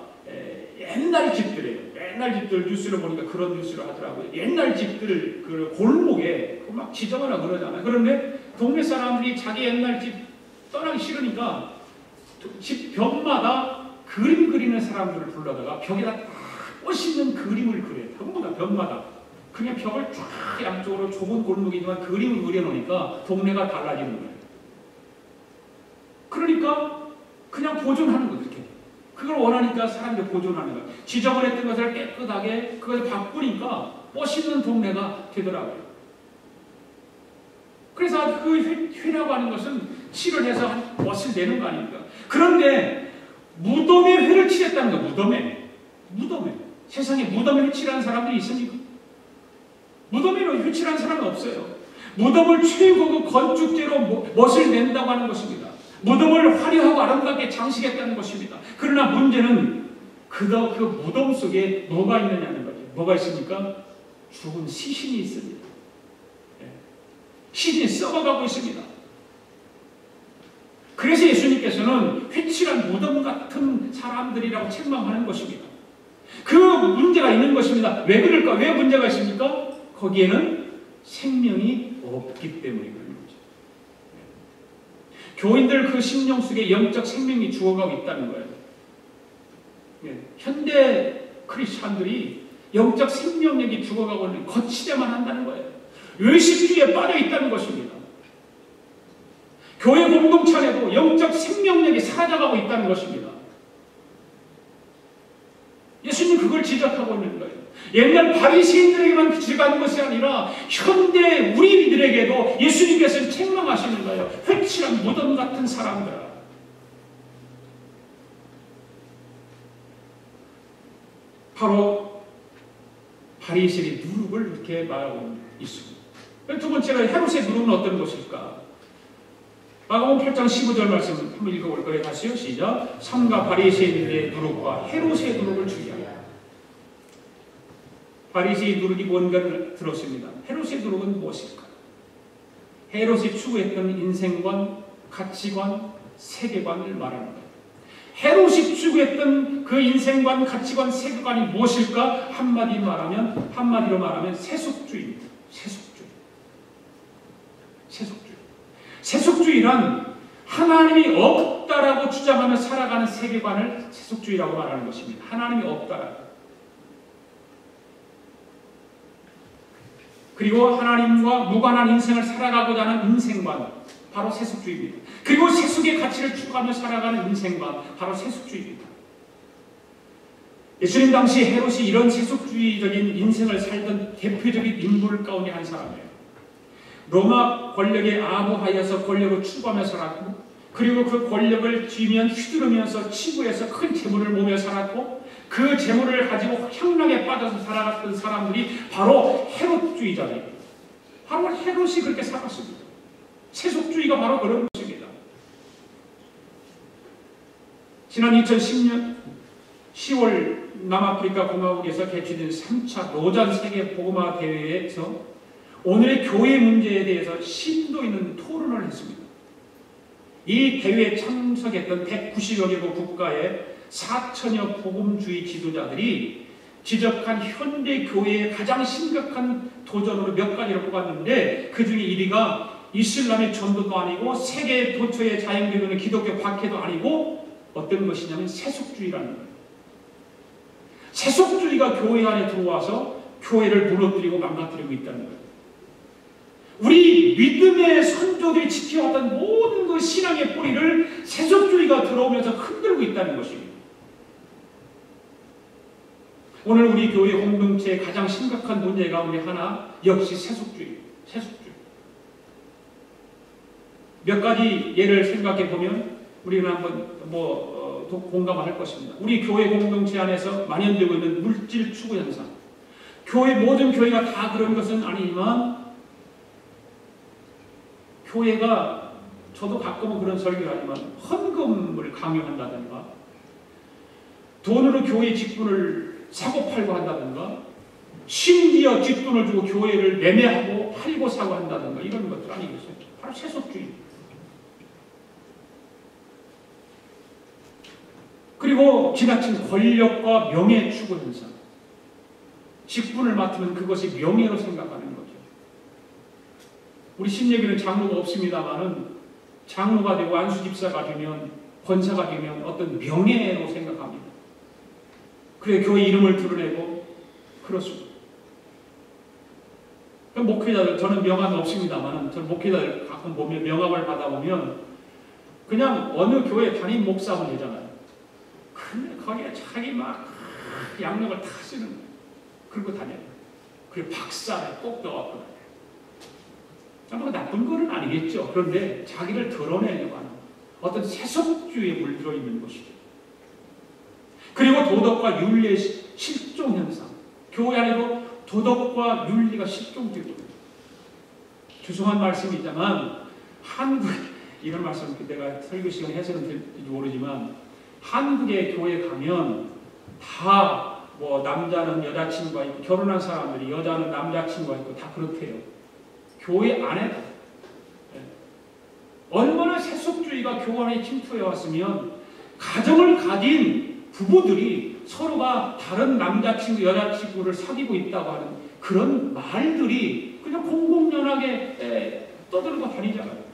옛날 집들이에요. 옛날 집들 뉴스를 보니까 그런 뉴스를 하더라고요. 옛날 집들 그 골목에 막 지저분하고 그러잖아요. 그런데 동네 사람들이 자기 옛날 집 떠나기 싫으니까 집 벽마다 그림 그리는 사람들을 불러다가 벽에다 멋있는 그림을 그려요. 벽마다. 그냥 벽을 쫙 양쪽으로 좁은 골목이지만 그림을 그려놓으니까 동네가 달라지는 거예요. 그러니까 그냥 보존하는 거예요. 그렇게. 그걸 원하니까 사람들이 보존하는 거예요. 지저분했던 것을 깨끗하게 그걸 바꾸니까 멋있는 동네가 되더라고요. 그래서 그 회라고 하는 것은 칠을 해서 멋을 내는 거 아닙니까? 그런데 무덤에 회를 칠했다는 거. 무덤에. 세상에 무덤에 칠하는 사람들이 있습니까? 무덤에 회 칠하는 사람은 없어요. 무덤을 최고 그 건축재로 멋을 낸다고 하는 것입니다. 무덤을 화려하고 아름답게 장식했다는 것입니다. 그러나 문제는 그 무덤 속에 뭐가 있느냐는 거죠. 뭐가 있습니까? 죽은 시신이 있습니다. 시신이 썩어가고 있습니다. 그래서 예수님께서는 회칠한 무덤 같은 사람들이라고 책망하는 것입니다. 그 문제가 있는 것입니다. 왜 그럴까? 왜 문제가 있습니까? 거기에는 생명이 없기 때문에 그런 거죠. 교인들 그 심령 속에 영적 생명이 죽어가고 있다는 거예요. 현대 크리스찬들이 영적 생명력이 죽어가고 있는 거치대만 한다는 거예요. 외식주의에 빠져 있다는 것입니다. 교회 공동체 안에도 영적 생명력이 사라져가고 있다는 것입니다. 예수님 그걸 지적하고 있는 거예요. 옛날 바리새인들에게만 지적하는 것이 아니라 현대 우리들에게도 예수님께서 책망하시는 거예요. 회칠한 무덤 같은 사람들아. 바로 바리새인의 누룩을 이렇게 말하고 있습니다. 두 번째로 헤롯의 누룩은 어떤 것일까? 마가복음 8장 15절 말씀 한번 읽어볼 거예요. 다시요. 시작. 삼가 바리새인들의 누룩과 헤롯의 누룩을 주의하라. 바리새의 누룩이 뭔가를 들었습니다. 헤롯의 누룩은 무엇일까? 헤롯이 추구했던 인생관, 가치관, 세계관을 말하는 거예요. 헤롯이 추구했던 그 인생관, 가치관, 세계관이 무엇일까? 한마디로 말하면 세속주의입니다. 세속주의란 하나님이 없다라고 주장하며 살아가는 세계관을 세속주의라고 말하는 것입니다. 하나님이 없다라고. 그리고 하나님과 무관한 인생을 살아가고자 하는 인생관, 바로 세속주의입니다. 그리고 세속의 가치를 추구하며 살아가는 인생관, 바로 세속주의입니다. 예수님 당시 헤롯이 이런 세속주의적인 인생을 살던 대표적인 인물 가운데 한 사람이에요. 로마 권력에 아부하여서 권력을 추구하며 살았고, 그리고 그 권력을 쥐면 휘두르면서 치부해서 큰 재물을 모으며 살았고, 그 재물을 가지고 향락에 빠져서 살아갔던 사람들이 바로 헤롯주의자예요. 바로 헤롯이 그렇게 살았습니다. 세속주의가 바로 그런 것입니다. 지난 2010년 10월 남아프리카 공화국에서 개최된 3차 노잔 세계 복음화 대회에서 오늘의 교회 문제에 대해서 심도 있는 토론을 했습니다. 이 대회에 참석했던 190여 개국 국가의 4천여 복음주의 지도자들이 지적한 현대 교회의 가장 심각한 도전으로 몇 가지를 뽑았는데, 그 중에 1위가 이슬람의 전도도 아니고 세계 도처의 자연교회는 기독교 박해도 아니고 어떤 것이냐면 세속주의라는 거예요. 세속주의가 교회 안에 들어와서 교회를 무너뜨리고 망가뜨리고 있다는 거예요. 우리 믿음의 선조들이 지켜왔던 모든 그 신앙의 뿌리를 세속주의가 들어오면서 흔들고 있다는 것입니다. 오늘 우리 교회 공동체의 가장 심각한 문제 가운데 하나, 역시 세속주의. 몇 가지 예를 생각해 보면 우리는 한번 공감할 것입니다. 우리 교회 공동체 안에서 만연되고 있는 물질 추구 현상. 모든 교회가 다 그런 것은 아니지만, 교회가 저도 가끔은 그런 설교를 하지만 헌금을 강요한다든가 돈으로 교회 직분을 사고 팔고 한다든가 심지어 뒷돈을 주고 교회를 매매하고 팔고 사고 한다든가 이런 것들 아니겠어요? 바로 세속주의. 그리고 지나친 권력과 명예 추구 현상. 직분을 맡으면 그것이 명예로 생각하는 거죠. 우리 신예기는 장로가 없습니다마는 장로가 되고 안수집사가 되면 권사가 되면 어떤 명예로 생각합니다. 그래 교회 이름을 드러내고 그렇습니다. 목회자들 저는 명함이 없습니다만 저는 목회자들 가끔 보면 명함을 받아보면 그냥 어느 교회 담임 목사면 되잖아요. 근데 거기에 자기 막 양력을 다 쓰는 거예요. 그리고 다녀요. 그리고 박사에 꼭 넣었거든요. 뭐 나쁜 거는 아니겠죠. 그런데 자기를 드러내려고 하는 어떤 세속주의에 물들어 있는 것이죠. 그리고 도덕과 윤리의 실종 현상. 교회 안에도 도덕과 윤리가 실종되고 죄송한 말씀이지만 한국 이런 말씀 내가 설교 시간에 해서는 될지 모르지만 한국의 교회 가면 다 뭐 남자는 여자친구가 있고 결혼한 사람들이 여자는 남자친구가 있고 다 그렇대요. 교회 안에 얼마나 세속주의가 교회 안에 침투해 왔으면 가정을 가진 부부들이 서로가 다른 남자친구 여자친구를 사귀고 있다고 하는 그런 말들이 그냥 공공연하게 떠들고 다니잖아요.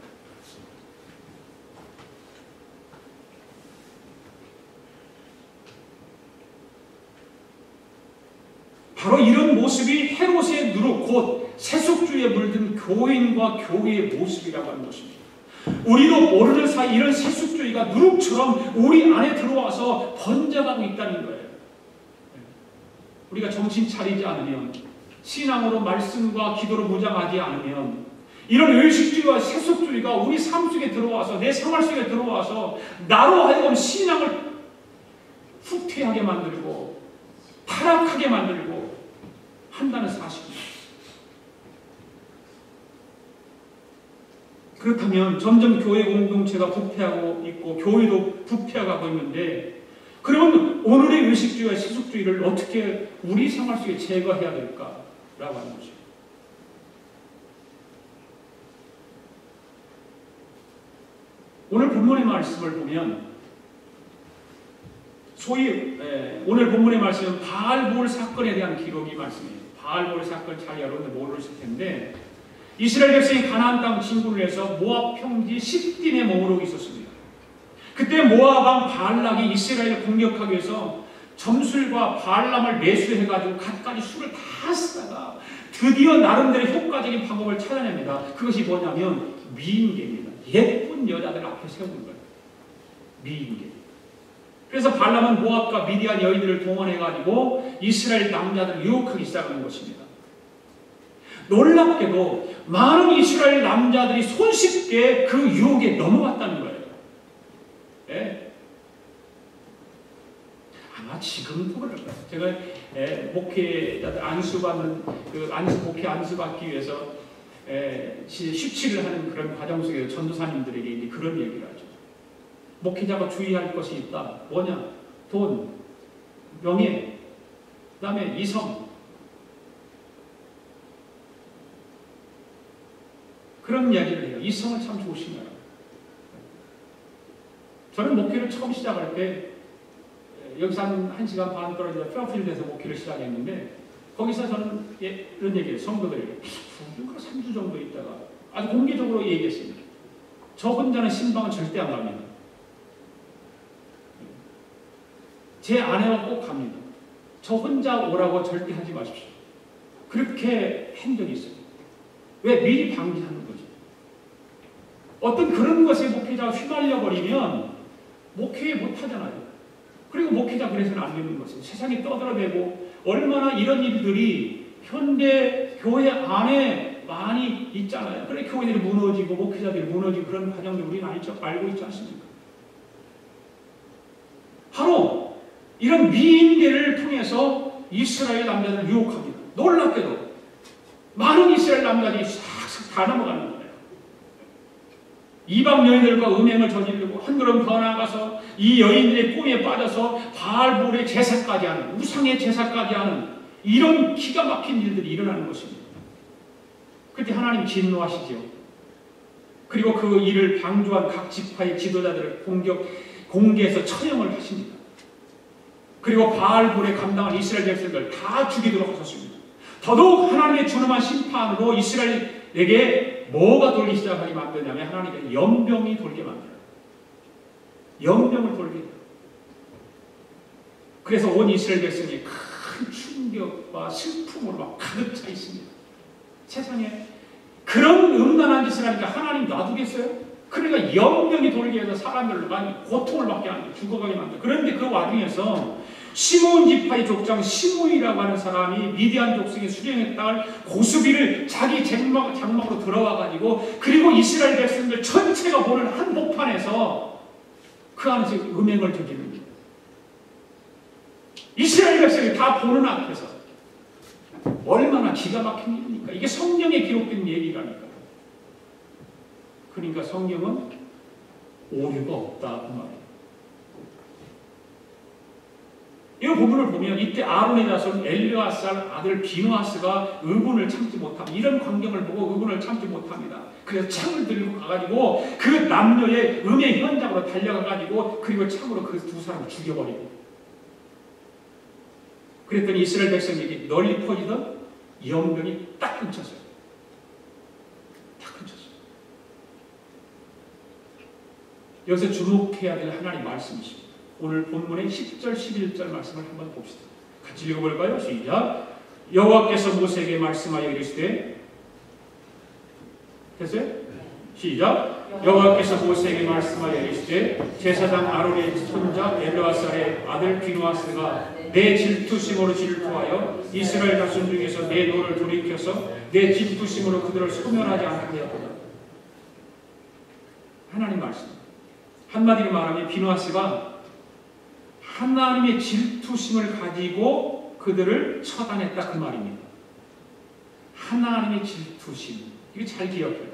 바로 이런 모습이 헤롯의 누룩 곧 세속주의에 물든 교인과 교회의 모습이라고 하는 것입니다. 우리도 모르는 사이 이런 세속주의가 누룩처럼 우리 안에 들어와서 번져가고 있다는 거예요. 우리가 정신 차리지 않으면 신앙으로 말씀과 기도로 무장하지 않으면 이런 의식주의와 세속주의가 우리 삶 속에 들어와서 내 생활 속에 들어와서 나로 하여금 신앙을 후퇴하게 만들고 타락하게 만들고 한다는 사실입니다. 그렇다면 점점 교회 공동체가 부패하고 있고 교회도 부패하고 있는데 그러면 오늘의 의식주의와 세속주의를 어떻게 우리 생활 속에 제거해야 될까라고 하는 거죠. 오늘 본문의 말씀을 보면 소위 오늘 본문의 말씀은 바알볼 사건에 대한 기록이 말씀이에요. 바알볼 사건 잘 여러분들 모르실 텐데 이스라엘 백성이 가나안 땅 진군을 해서 모압 평지 시딘에 머무르고 있었습니다. 그때 모압 왕 바알락이 이스라엘을 공격하기 위해서 점술과 바알람을 매수해가지고 갖가지 수를 다 쓰다가 드디어 나름대로 효과적인 방법을 찾아냅니다. 그것이 뭐냐면 미인계입니다. 예쁜 여자들 앞에 세우는 거예요. 미인계. 그래서 발람은 모압과 미디안 여인들을 동원해가지고 이스라엘 남자들을 유혹하기 시작하는 것입니다. 놀랍게도 많은 이스라엘 남자들이 손쉽게 그 유혹에 넘어갔다는 거예요. 예? 아마 지금도 그럴 거예요. 제가 목회자들 안수받는 목회 안수받기 위해서 십치를 하는 그런 과정 속에 전도사님들에게 이제 그런 얘기를 하죠. 목회자가 주의할 것이 있다. 뭐냐? 돈, 명예, 그 다음에 이성. 그런 이야기를 해요. 이성을 참 조심해라. 저는 목회를 처음 시작할 때 여기서 한 1시간 반 떨어져서 페어필드에서 목회를 시작했는데 거기서 저는 이런 얘기예요. 성도들에게 2주가 3주 정도 있다가 아주 공개적으로 얘기했습니다. 저 혼자는 신방은 절대 안 갑니다. 제 아내와 꼭 갑니다. 저 혼자 오라고 절대 하지 마십시오. 그렇게 한 적이 있어요. 왜? 미리 방지하는 거죠. 어떤 그런 것에 목회자가 휘말려버리면 목회 못하잖아요. 그리고 목회자 그래서는 안 되는 것이에요. 세상에 떠들어대고 얼마나 이런 일들이 현대 교회 안에 많이 있잖아요. 그래 교회들이 무너지고 목회자들이 무너지고 그런 과정들 우리는 알고 있지 않습니까? 바로 이런 미인계를 통해서 이스라엘 남자들을 유혹합니다. 놀랍게도 많은 이스라엘 남자들이 싹싹 다 넘어가는 거예요. 이방 여인들과 음행을 저지르고 한 걸음 더 나아가서 이 여인들의 꿈에 빠져서 바알볼의 제사까지 하는, 우상의 제사까지 하는 이런 기가 막힌 일들이 일어나는 것입니다. 그때 하나님 진노하시죠. 그리고 그 일을 방조한 각 지파의 지도자들을 공개해서 처형을 하십니다. 그리고 바알볼에 감당한 이스라엘 백성들 다 죽이도록 하셨습니다. 더더욱 하나님의 준엄한 심판으로 이스라엘에게 뭐가 돌기 시작하게 만드냐면 하나님의 연병이 돌게 만들어요. 연병을 돌게 해요. 그래서 온 이스라엘 백성이 큰 충격과 슬픔으로 막 가득 차 있습니다. 세상에 그런 음란한 짓을 하니까 하나님 놔두겠어요? 그러니까 연병이 돌게 해서 사람들을 많이 고통을 받게 하는, 죽어가게 만들어요. 그런데 그 와중에서 시므온 지파의 족장 시므이라고 하는 사람이 미디안 족속의 수령의 딸 고수비를 자기 장막으로 들어와가지고 그리고 이스라엘 백성들 전체가 보는 한복판에서 그 안에서 음행을 저지릅니다. 이스라엘 백성이 다 보는 앞에서. 얼마나 기가 막힌 일입니까? 이게 성경에 기록된 얘기라니까. 그러니까 성경은 오류가 없다 그 말이에요. 이 부분을 보면 이때 아론의 자손 엘르아살 아들 비누아스가 의분을 참지 못합니다. 이런 광경을 보고 의분을 참지 못합니다. 그래서 창을 들고 가가지고 그 남녀의 음행 현장으로 달려가가지고 그리고 창으로 그 두 사람을 죽여버리고, 그랬더니 이스라엘 백성에게 널리 퍼지던 연병이 딱 끊쳤어요. 딱 끊쳤어요. 여기서 주목해야 될 하나님 말씀이십니다. 오늘 본문의 10절, 11절 말씀을 한번 봅시다. 같이 읽어볼까요? 시작. 여호와께서 모세에게 말씀하여 이르시되, 됐어요? 시작. 여호와께서 모세에게 말씀하여 이르시되 제사장 아론의 손자 엘르아살의 아들 비누아스가 내 질투심으로 질투하여 이스라엘 자손 중에서 내 노를 돌이켜서 내 질투심으로 그들을 소멸하지 않게 하였도다. 하나님 말씀. 한마디로 말하면 비누아스가 하나님의 질투심을 가지고 그들을 처단했다 그 말입니다. 하나님의 질투심. 이거 잘 기억해야 돼요.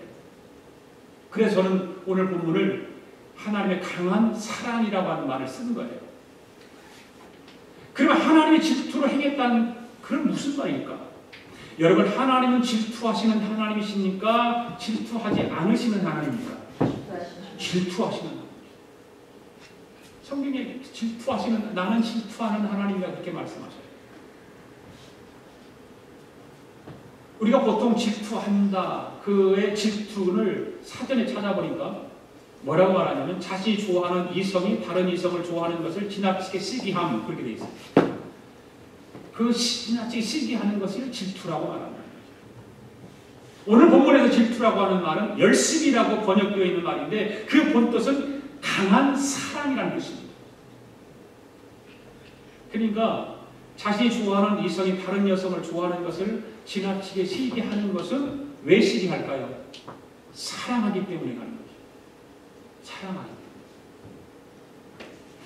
그래서 저는 오늘 본문을 하나님의 강한 사랑이라고 하는 말을 쓴 거예요. 그러면 하나님의 질투를 행했다는 그건 무슨 말입니까? 여러분, 하나님은 질투하시는 하나님이십니까? 질투하지 않으시는 하나님입니까? 질투하시는 하나님. 성경에 질투하시는, 나는 질투하는 하나님이라고 그렇게 말씀하셔요. 우리가 보통 질투한다, 그의 질투를 사전에 찾아보니까 뭐라고 말하냐면 자신이 좋아하는 이성이 다른 이성을 좋아하는 것을 지나치게 시기함, 그렇게 돼 있어요. 그 지나치게 시기하는 것을 질투라고 말합니다. 오늘 본문에서 질투라고 하는 말은 열심이라고 번역되어 있는 말인데 그 본뜻은 강한 사랑이라는 뜻입니다. 그러니까 자신이 좋아하는 이성이 다른 여성을 좋아하는 것을 지나치게 시기하는 것은 왜 시기할까요? 사랑하기 때문에 가는 거죠. 사랑하기 때문에.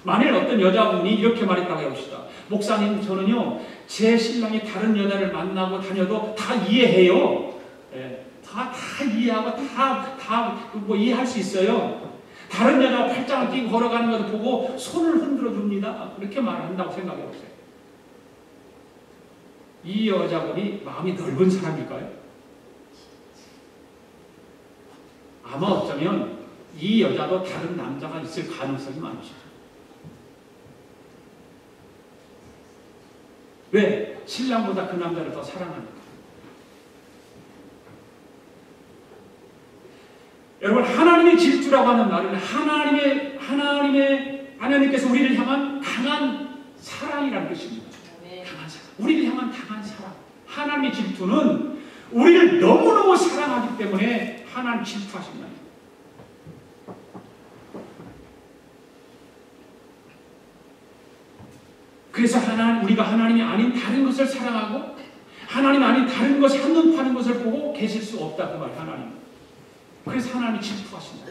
만일 어떤 여자분이 이렇게 말했다고 해봅시다. 목사님, 저는요 제 신랑이 다른 여자를 만나고 다녀도 다 이해해요. 예, 다 이해하고 다 이해할 수 있어요. 다른 여자가 팔짱을 끼고 걸어가는 것을 보고 손을 흔들어 줍니다. 그렇게 말한다고 생각해 보세요. 이 여자분이 마음이 넓은 사람일까요? 아마 어쩌면 이 여자도 다른 남자가 있을 가능성이 많으시죠. 왜? 신랑보다 그 남자를 더 사랑하니까. 여러분, 하나님의 질투라고 하는 말은 하나님께서 우리를 향한 강한 사랑이라는 뜻입니다. 강한 사랑. 우리를 향한 강한 사랑. 하나님의 질투는 우리를 너무너무 사랑하기 때문에 하나님 질투하신다. 그래서 우리가 하나님이 아닌 다른 것을 사랑하고 하나님 아닌 다른 것을 한눈 파는 것을 보고 계실 수 없다 그 말. 하나님. 그래서 하나님이 질투하신다.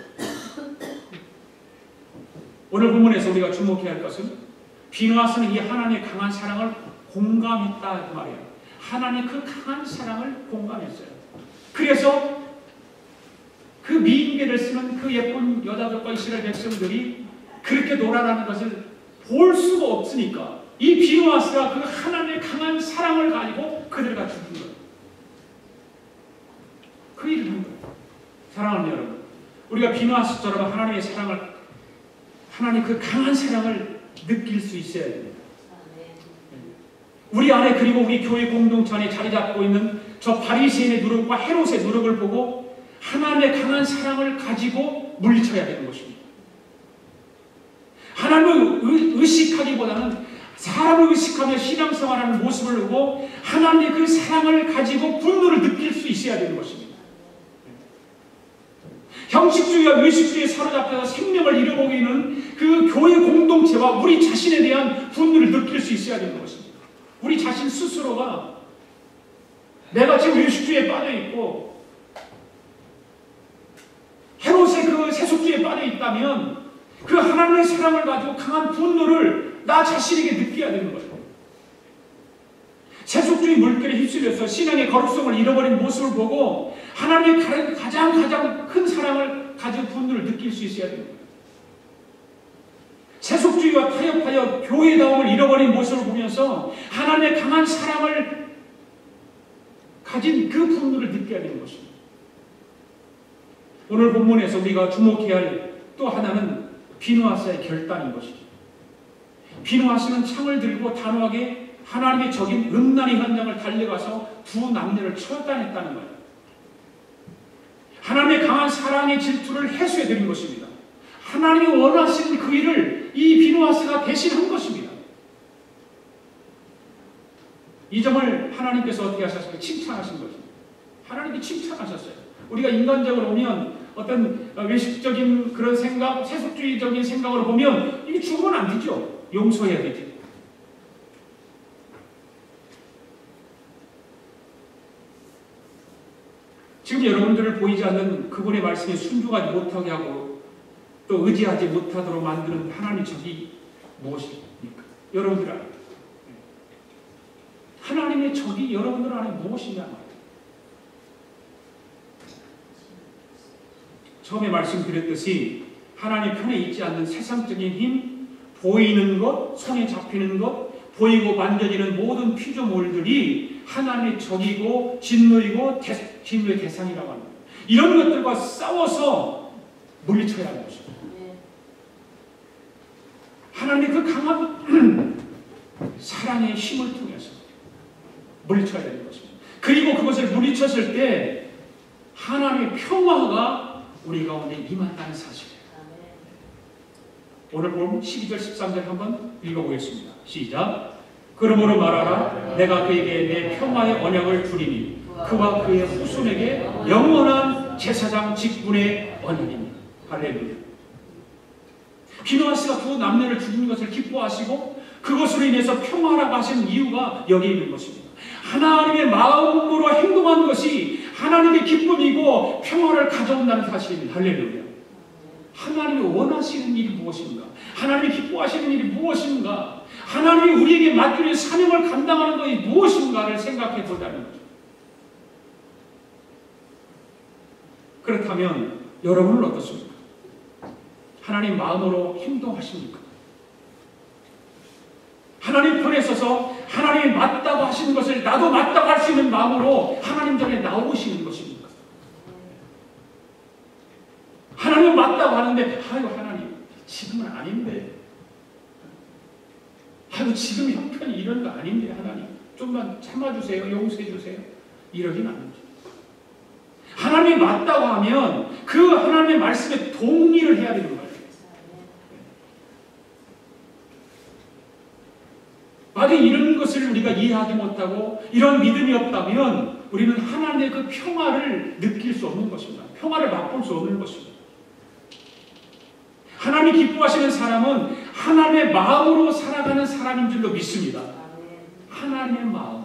오늘 본문에서 우리가 주목해야 할 것은 비누아스는 이 하나님의 강한 사랑을 공감했다 그 말이에요. 하나님의 그 강한 사랑을 공감했어요. 그래서 그 미인계를 쓰는 그 예쁜 여자들과 이스라엘 백성들이 그렇게 놀아나는 것을 볼 수가 없으니까 이 비누아스가 그 하나님의 강한 사랑을 가지고 그들과 죽은 거예요. 그 일을 한 거예요. 사랑하는 여러분, 우리가 비누아스처럼 하나님의 사랑을, 하나님 그 강한 사랑을 느낄 수 있어야 됩니다. 우리 안에, 그리고 우리 교회 공동체 안에 자리 잡고 있는 저 바리새인의 누룩과 헤롯의 누룩을 보고 하나님의 강한 사랑을 가지고 물리쳐야 되는 것입니다. 하나님을 의식하기보다는 사람을 의식하며 신앙생활하는 모습을 보고 하나님의 그 사랑을 가지고 분노를 느낄 수 있어야 되는 것입니다. 형식주의와 의식주의에 사로잡혀서 생명을 잃어버리는 그 교회 공동체와 우리 자신에 대한 분노를 느낄 수 있어야 되는 것입니다. 우리 자신 스스로가 내가 지금 의식주의에 빠져있고 헤롯의 그 세속주의에 빠져있다면 그 하나님의 사랑을 가지고 강한 분노를 나 자신에게 느껴야 되는 거예요. 세속주의 물결에 휩쓸려서 신앙의 거룩성을 잃어버린 모습을 보고 하나님의 가장 큰 사랑을 가지고 분노를 느낄 수 있어야 됩니다. 세속주의와 타협하여 교회다움을 잃어버린 모습을 보면서 하나님의 강한 사랑을 가진 그 분노를 느껴야 되는 것입니다. 오늘 본문에서 우리가 주목해야 할 또 하나는 비누아스의 결단인 것이죠. 비누아스는 창을 들고 단호하게 하나님의 적인 음란의 현장을 달려가서 두 남녀를 처단했다는 거예요. 하나님의 강한 사랑의 질투를 해소해드린 것입니다. 하나님이 원하시는 그 일을 이 비누아스가 대신한 것입니다. 이 점을 하나님께서 어떻게 하셨어요? 칭찬하신 것입니다. 하나님이 칭찬하셨어요. 우리가 인간적으로 보면 어떤 외식적인 그런 생각, 세속주의적인 생각으로 보면 이게 죽으면 안 되죠. 용서해야 되지. 지금 여러분들을 보이지 않는 그분의 말씀에 순종하지 못하게 하고 또 의지하지 못하도록 만드는 하나님의 적이 무엇입니까? 여러분들 안에. 하나님의 적이 여러분들 안에 무엇이냐 말이에요. 처음에 말씀드렸듯이 하나님 편에 있지 않는 세상적인 힘, 보이는 것, 손에 잡히는 것, 보이고 만져지는 모든 피조물들이 하나님의 적이고 진노이고 진노의 대상이라고 합니다. 이런 것들과 싸워서 물리쳐야 하는 것입니다. 하나님의 그 강한 사랑의 힘을 통해서 물리쳐야 되는 것입니다. 그리고 그것을 물리쳤을 때 하나님의 평화가 우리 가운데 임한다는 사실이에요. 오늘 본 12절 13절 한번 읽어보겠습니다. 시작. 그러므로 말하라. 내가 그에게 내 평화의 언약을 주리니 그와 그의 후손에게 영원한 제사장 직분의 언약입니다. 할렐루야. 비누아스가 두 남녀를 죽인 것을 기뻐하시고 그것으로 인해서 평화라고 하시는 이유가 여기 있는 것입니다. 하나님의 마음으로 행동한 것이 하나님의 기쁨이고 평화를 가져온다는 사실입니다. 할렐루야. 하나님이 원하시는 일이 무엇인가? 하나님이 기뻐하시는 일이 무엇인가? 하나님이 우리에게 맡기는 사명을 감당하는 것이 무엇인가를 생각해 보자는 거죠. 그렇다면 여러분은 어떻습니까? 하나님 마음으로 행동하십니까? 하나님 편에 서서 하나님이 맞다고 하시는 것을 나도 맞다고 할 수 있는 마음으로 하나님 전에 나오시는 것입니까? 하나님 맞다고 하는데 아유 하나님 지금은 아닌데 아유 지금 형편이 이런 거 아닌데 하나님 좀만 참아주세요. 용서해주세요. 이러긴 않죠. 하나님이 맞다고 하면 그 하나님의 말씀에 동의를 해야 되는 거예요. 만약 이런 것을 우리가 이해하지 못하고 이런 믿음이 없다면 우리는 하나님의 그 평화를 느낄 수 없는 것입니다. 평화를 맛볼 수 없는 것입니다. 하나님이 기뻐하시는 사람은 하나님의 마음으로 살아가는 사람인 줄로 믿습니다. 하나님의 마음.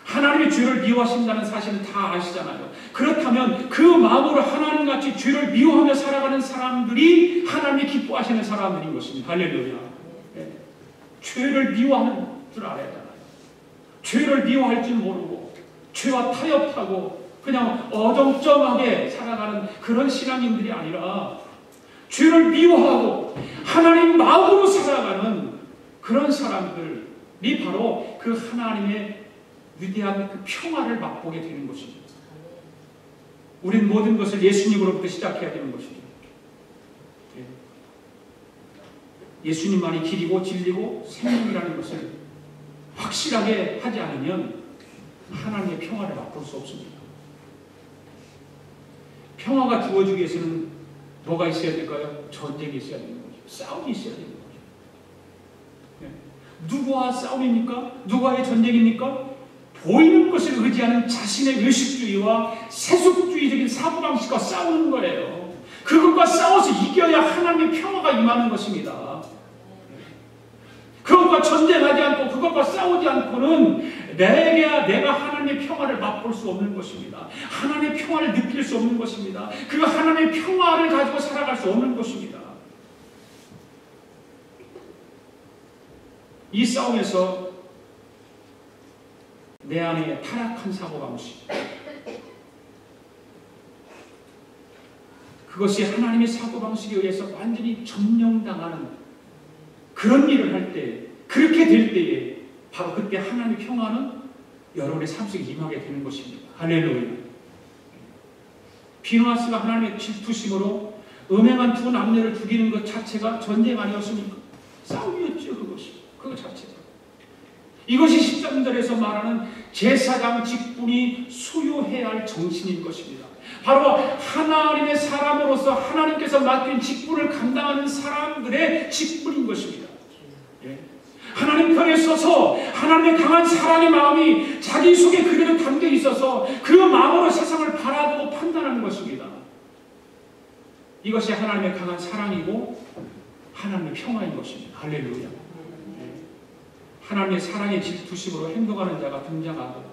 하나님의 죄를 미워하신다는 사실은 다 아시잖아요. 그렇다면 그 마음으로 하나님같이 죄를 미워하며 살아가는 사람들이 하나님이 기뻐하시는 사람들인 것입니다. 할렐루야. 네. 죄를 미워하는 줄 알아야 하잖아요. 죄를 미워할 줄 모르고 죄와 타협하고 그냥 어정쩡하게 살아가는 그런 신앙인들이 아니라 죄를 미워하고 하나님 마음으로 살아가는 그런 사람들이 바로 그 하나님의 위대한 그 평화를 맛보게 되는 것입니다. 우린 모든 것을 예수님으로부터 시작해야 되는 것입니다. 예수님만이 길이고 진리고 생명이라는 것을 확실하게 하지 않으면 하나님의 평화를 맛볼 수 없습니다. 평화가 주어지기 위해서는 뭐가 있어야 될까요? 전쟁이 있어야 되는 거죠. 싸움이 있어야 되는 거죠. 누구와 싸움입니까? 누구와의 전쟁입니까? 보이는 것을 의지하는 자신의 의식주의와 세속주의적인 사고방식과 싸우는 거예요. 그것과 싸워서 이겨야 하나님의 평화가 임하는 것입니다. 그것과 전쟁하지 않고 그것과 싸우지 않고는 내가 하나님의 평화를 맛볼 수 없는 것입니다. 하나님의 평화를 느낄 수 없는 것입니다. 그 하나님의 평화를 가지고 살아갈 수 없는 것입니다. 이 싸움에서 내 안에 타락한 사고방식, 그것이 하나님의 사고방식에 의해서 완전히 점령당하는 그런 일을 할 때, 그렇게 될 때에 바로 그때 하나님의 평화는 여러분의 삶 속에 임하게 되는 것입니다. 할렐루야. 비누아스가 하나님의 질투심으로 음행한 두 남녀를 죽이는 것 자체가 전쟁 아니었습니까? 싸움이었죠. 그것 자체가. 이것이 13절에서 말하는 제사장 직분이 수요해야 할 정신인 것입니다. 바로 하나님의 사람으로서 하나님께서 맡긴 직분을 감당하는 사람들의 직분인 것입니다. 하나님 편에 서서 하나님의 강한 사랑의 마음이 자기 속에 그대로 담겨 있어서 그 마음으로 세상을 바라보고 판단하는 것입니다. 이것이 하나님의 강한 사랑이고 하나님의 평화인 것입니다. 할렐루야. 하나님의 사랑의 질투심으로 행동하는 자가 등장하고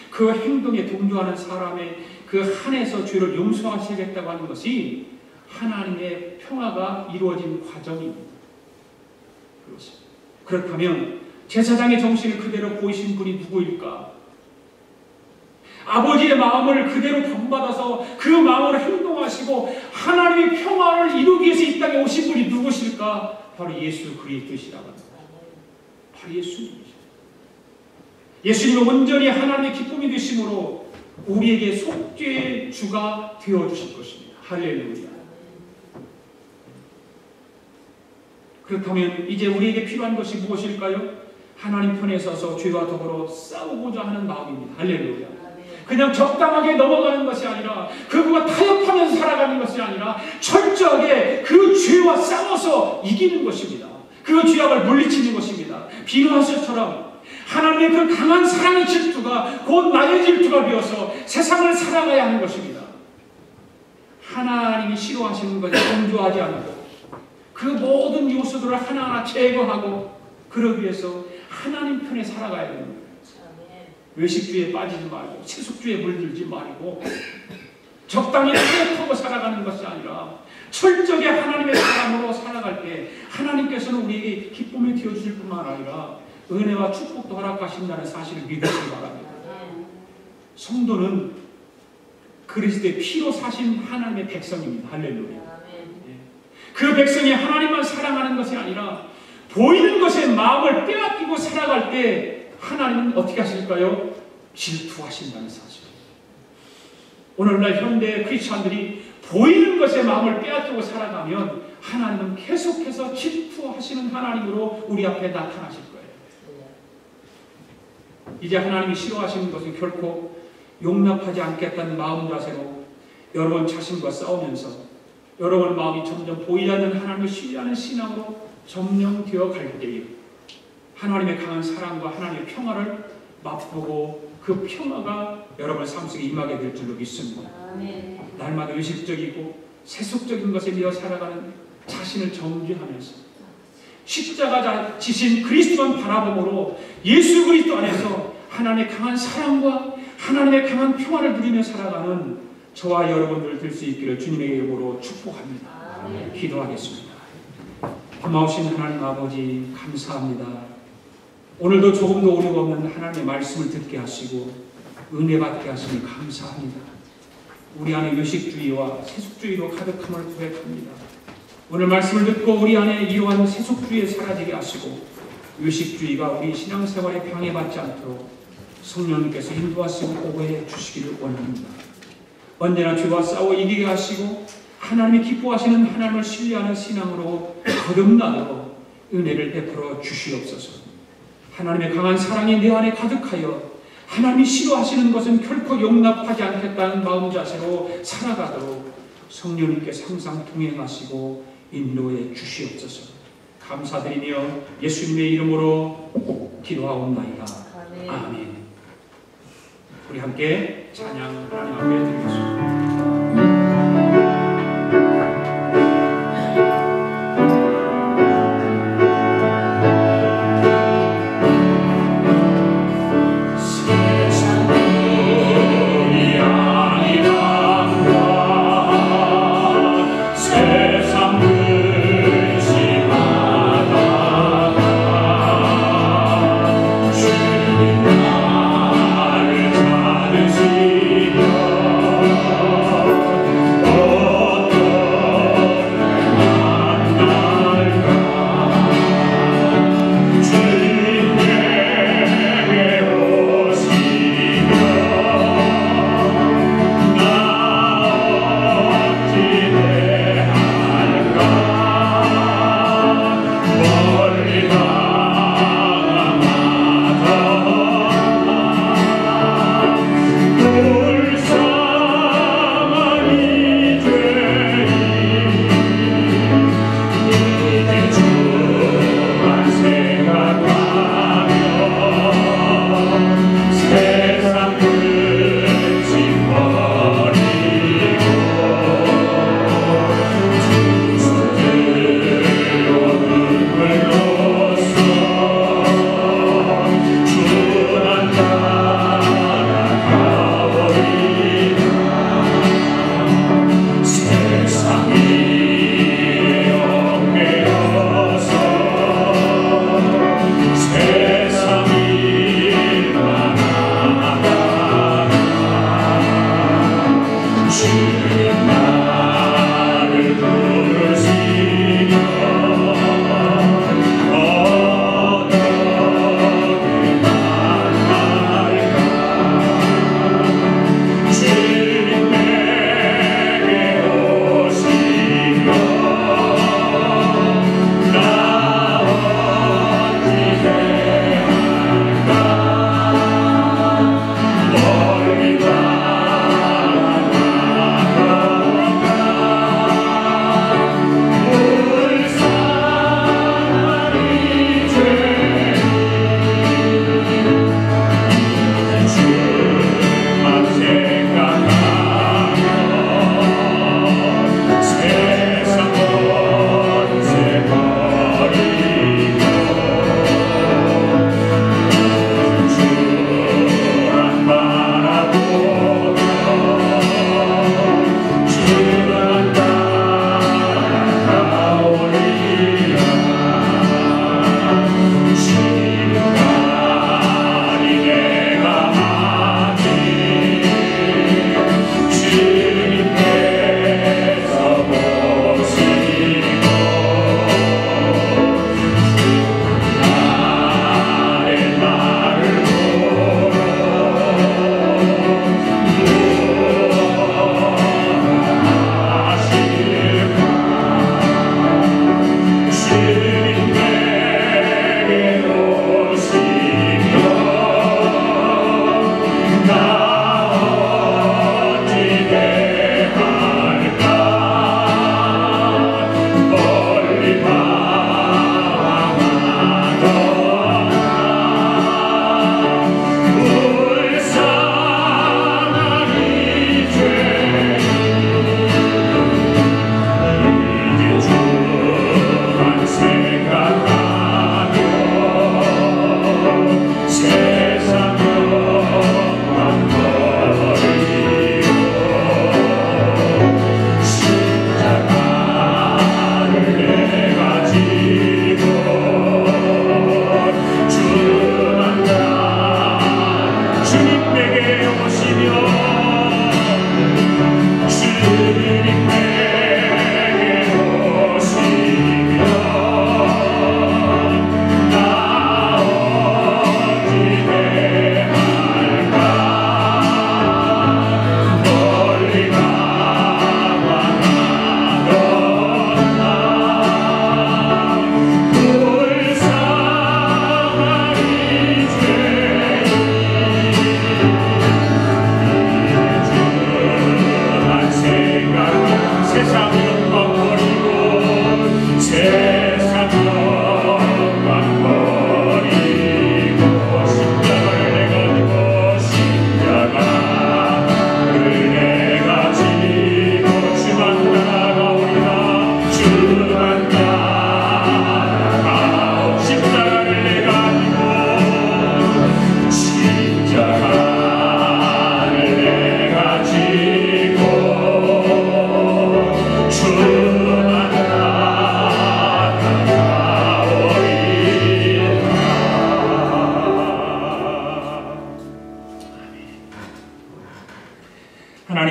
그 행동에 동조하는 사람의 그 한에서 죄를 용서하시겠다고 하는 것이 하나님의 평화가 이루어진 과정입니다. 그렇습니다. 그렇다면 제사장의 정신을 그대로 보이신 분이 누구일까? 아버지의 마음을 그대로 본받아서 그 마음으로 행동하시고 하나님의 평화를 이루기 위해서 이 땅에 오신 분이 누구실까? 바로 예수 그리스도시라고 합니다. 바로 예수님이죠. 예수님은 온전히 하나님의 기쁨이 되심으로 우리에게 속죄의 주가 되어주실 것입니다. 할렐루야. 그렇다면 이제 우리에게 필요한 것이 무엇일까요? 하나님 편에 서서 죄와 더불어 싸우고자 하는 마음입니다. 할렐루야. 그냥 적당하게 넘어가는 것이 아니라 그것과 타협하면서 살아가는 것이 아니라 철저하게 그 죄와 싸워서 이기는 것입니다. 그 죄악을 물리치는 것입니다. 비누아스처럼 하나님의 그 강한 사랑의 질투가 곧 나의 질투가 되어서 세상을 살아가야 하는 것입니다. 하나님이 싫어하시는 것에 동조하지 않고 그 모든 요소들을 하나하나 제거하고 그러기 위해서 하나님 편에 살아가야 됩니다. 외식주의에 빠지지 말고 세속주의에 물들지 말고 적당히 타협하고 살아가는 것이 아니라 철저하게 하나님의 사람으로 살아갈 때 하나님께서는 우리에게 기쁨이 되어주실 뿐만 아니라 은혜와 축복도 허락하신다는 사실을 믿으시기 바랍니다. 성도는 그리스도의 피로 사신 하나님의 백성입니다. 할렐루야. 그 백성이 하나님만 사랑하는 것이 아니라 보이는 것에 마음을 빼앗기고 살아갈 때 하나님은 어떻게 하실까요? 질투하신다는 사실. 오늘날 현대 크리스찬들이 보이는 것에 마음을 빼앗기고 살아가면 하나님은 계속해서 질투하시는 하나님으로 우리 앞에 나타나실 거예요. 이제 하나님이 싫어하시는 것은 결코 용납하지 않겠다는 마음 자세로 여러분 자신과 싸우면서 여러분 마음이 점점 보이지 않는 하나님을 신뢰하는 신앙으로 점령되어 갈 때에 하나님의 강한 사랑과 하나님의 평화를 맛보고 그 평화가 여러분 삶 속에 임하게 될 줄로 믿습니다. 날마다 의식적이고 세속적인 것에 미어 살아가는 자신을 정죄하면서 십자가 지신 그리스도만 바라봄으로 예수 그리스도 안에서 하나님의 강한 사랑과 하나님의 강한 평화를 누리며 살아가는 저와 여러분들 될 수 있기를 주님의 이름으로 축복합니다. 기도하겠습니다. 고마우신 하나님 아버지 감사합니다. 오늘도 조금도 오류가 없는 하나님의 말씀을 듣게 하시고 은혜 받게 하시니 감사합니다. 우리 안에 요식주의와 세속주의로 가득함을 고백합니다. 오늘 말씀을 듣고 우리 안에 이러한 세속주의에 사라지게 하시고 요식주의가 우리 신앙생활에 방해받지 않도록 성령님께서 인도하시고 보호해 주시기를 원합니다. 언제나 죄와 싸워 이기게 하시고 하나님이 기뻐하시는 하나님을 신뢰하는 신앙으로 거듭나도록 은혜를 베풀어 주시옵소서. 하나님의 강한 사랑이 내 안에 가득하여 하나님이 싫어하시는 것은 결코 용납하지 않겠다는 마음 자세로 살아가도록 성령님께서 항상 동행하시고 인도해 주시옵소서. 감사드리며 예수님의 이름으로 기도하옵나이다. 아멘. 우리 함께 찬양 하나님 앞에 드리겠습니다. 나를 찾으시며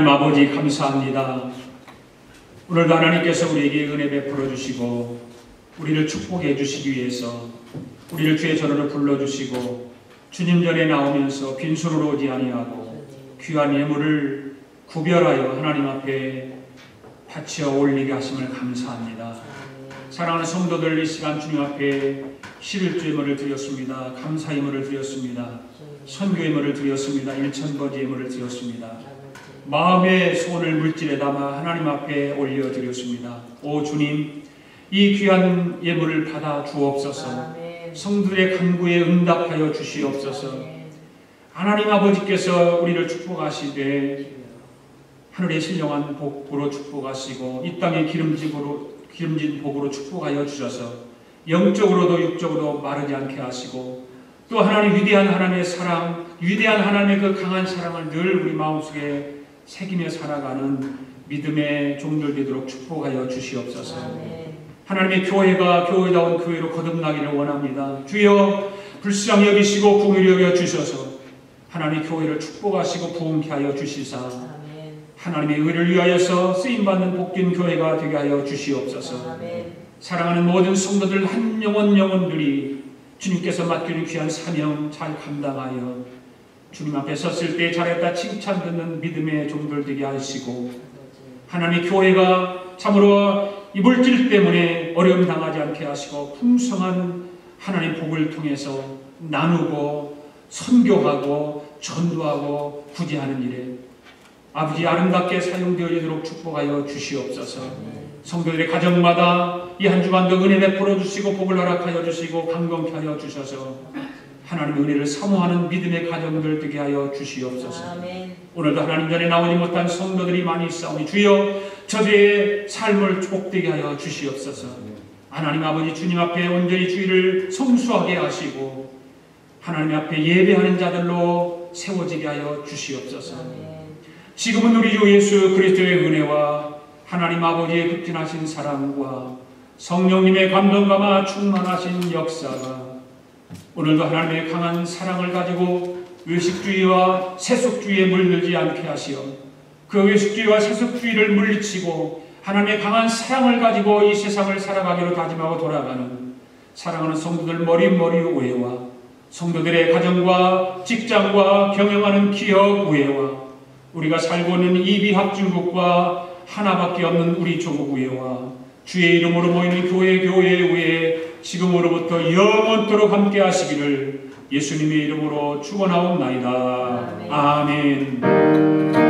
하나님 아버지 감사합니다. 오늘도 하나님께서 우리에게 은혜 베풀어 주시고 우리를 축복해 주시기 위해서 우리를 주의 전으로 불러주시고 주님 전에 나오면서 빈손으로 오지 아니하고 귀한 예물을 구별하여 하나님 앞에 바쳐 올리게 하심을 감사합니다. 사랑하는 성도들, 이 시간 주님 앞에 11주 예물을 드렸습니다. 감사 예물을 드렸습니다. 선교 예물을 드렸습니다. 일천거지 예물을 드렸습니다. 마음의 소원을 물질에 담아 하나님 앞에 올려드렸습니다. 오 주님, 이 귀한 예물을 받아 주옵소서. 성들의 간구에 응답하여 주시옵소서. 하나님 아버지께서 우리를 축복하시되 하늘의 신령한 복으로 축복하시고 이 땅의 기름진 복으로 축복하여 주셔서 영적으로도 육적으로도 마르지 않게 하시고 또 하나님 위대한 하나님의 사랑, 위대한 하나님의 그 강한 사랑을 늘 우리 마음속에 새기며 살아가는 믿음의 종들 되도록 축복하여 주시옵소서. 하나님의 교회가 교회다운 교회로 거듭나기를 원합니다. 주여 불쌍히 여기시고 긍휼히 여겨 주셔서 하나님의 교회를 축복하시고 부흥케 하여 주시사 하나님의 의를 위하여서 쓰임받는 복된 교회가 되게 하여 주시옵소서. 사랑하는 모든 성도들 한 영혼들이 주님께서 맡기는 귀한 사명 잘 감당하여 주님 앞에 섰을 때 잘했다 칭찬 듣는 믿음의 종들 되게 하시고 하나님의 교회가 참으로 이 물질 때문에 어려움 당하지 않게 하시고 풍성한 하나님 복을 통해서 나누고 선교하고 전도하고 구제하는 일에 아버지 아름답게 사용되어지도록 축복하여 주시옵소서. 성도들의 가정마다 이 한 주간도 은혜 베풀어 주시고 복을 허락하여 주시고 강건케 하여 주셔서 하나님의 은혜를 사모하는 믿음의 가정들 되게 하여 주시옵소서. 오늘도 하나님 전에 나오지 못한 성도들이 많이 있사오니 주여 저들의 삶을 복되게 하여 주시옵소서. 하나님 아버지 주님 앞에 온전히 주의를 성수하게 하시고 하나님 앞에 예배하는 자들로 세워지게 하여 주시옵소서. 지금은 우리 주 예수 그리스도의 은혜와 하나님 아버지의 극진하신 사랑과 성령님의 감동감화 충만하신 역사가 오늘도 하나님의 강한 사랑을 가지고 외식주의와 세속주의에 물들지 않게 하시어 그 외식주의와 세속주의를 물리치고 하나님의 강한 사랑을 가지고 이 세상을 살아가기로 다짐하고 돌아가는 사랑하는 성도들 머리머리 우애와 성도들의 가정과 직장과 경영하는 기업 우애와 우리가 살고 있는 이비합중국과 하나밖에 없는 우리 조국 우애와 주의 이름으로 모이는 교회 우애 지금으로부터 영원토록 함께 하시기를 예수님의 이름으로 축원하옵나이다. 아멘.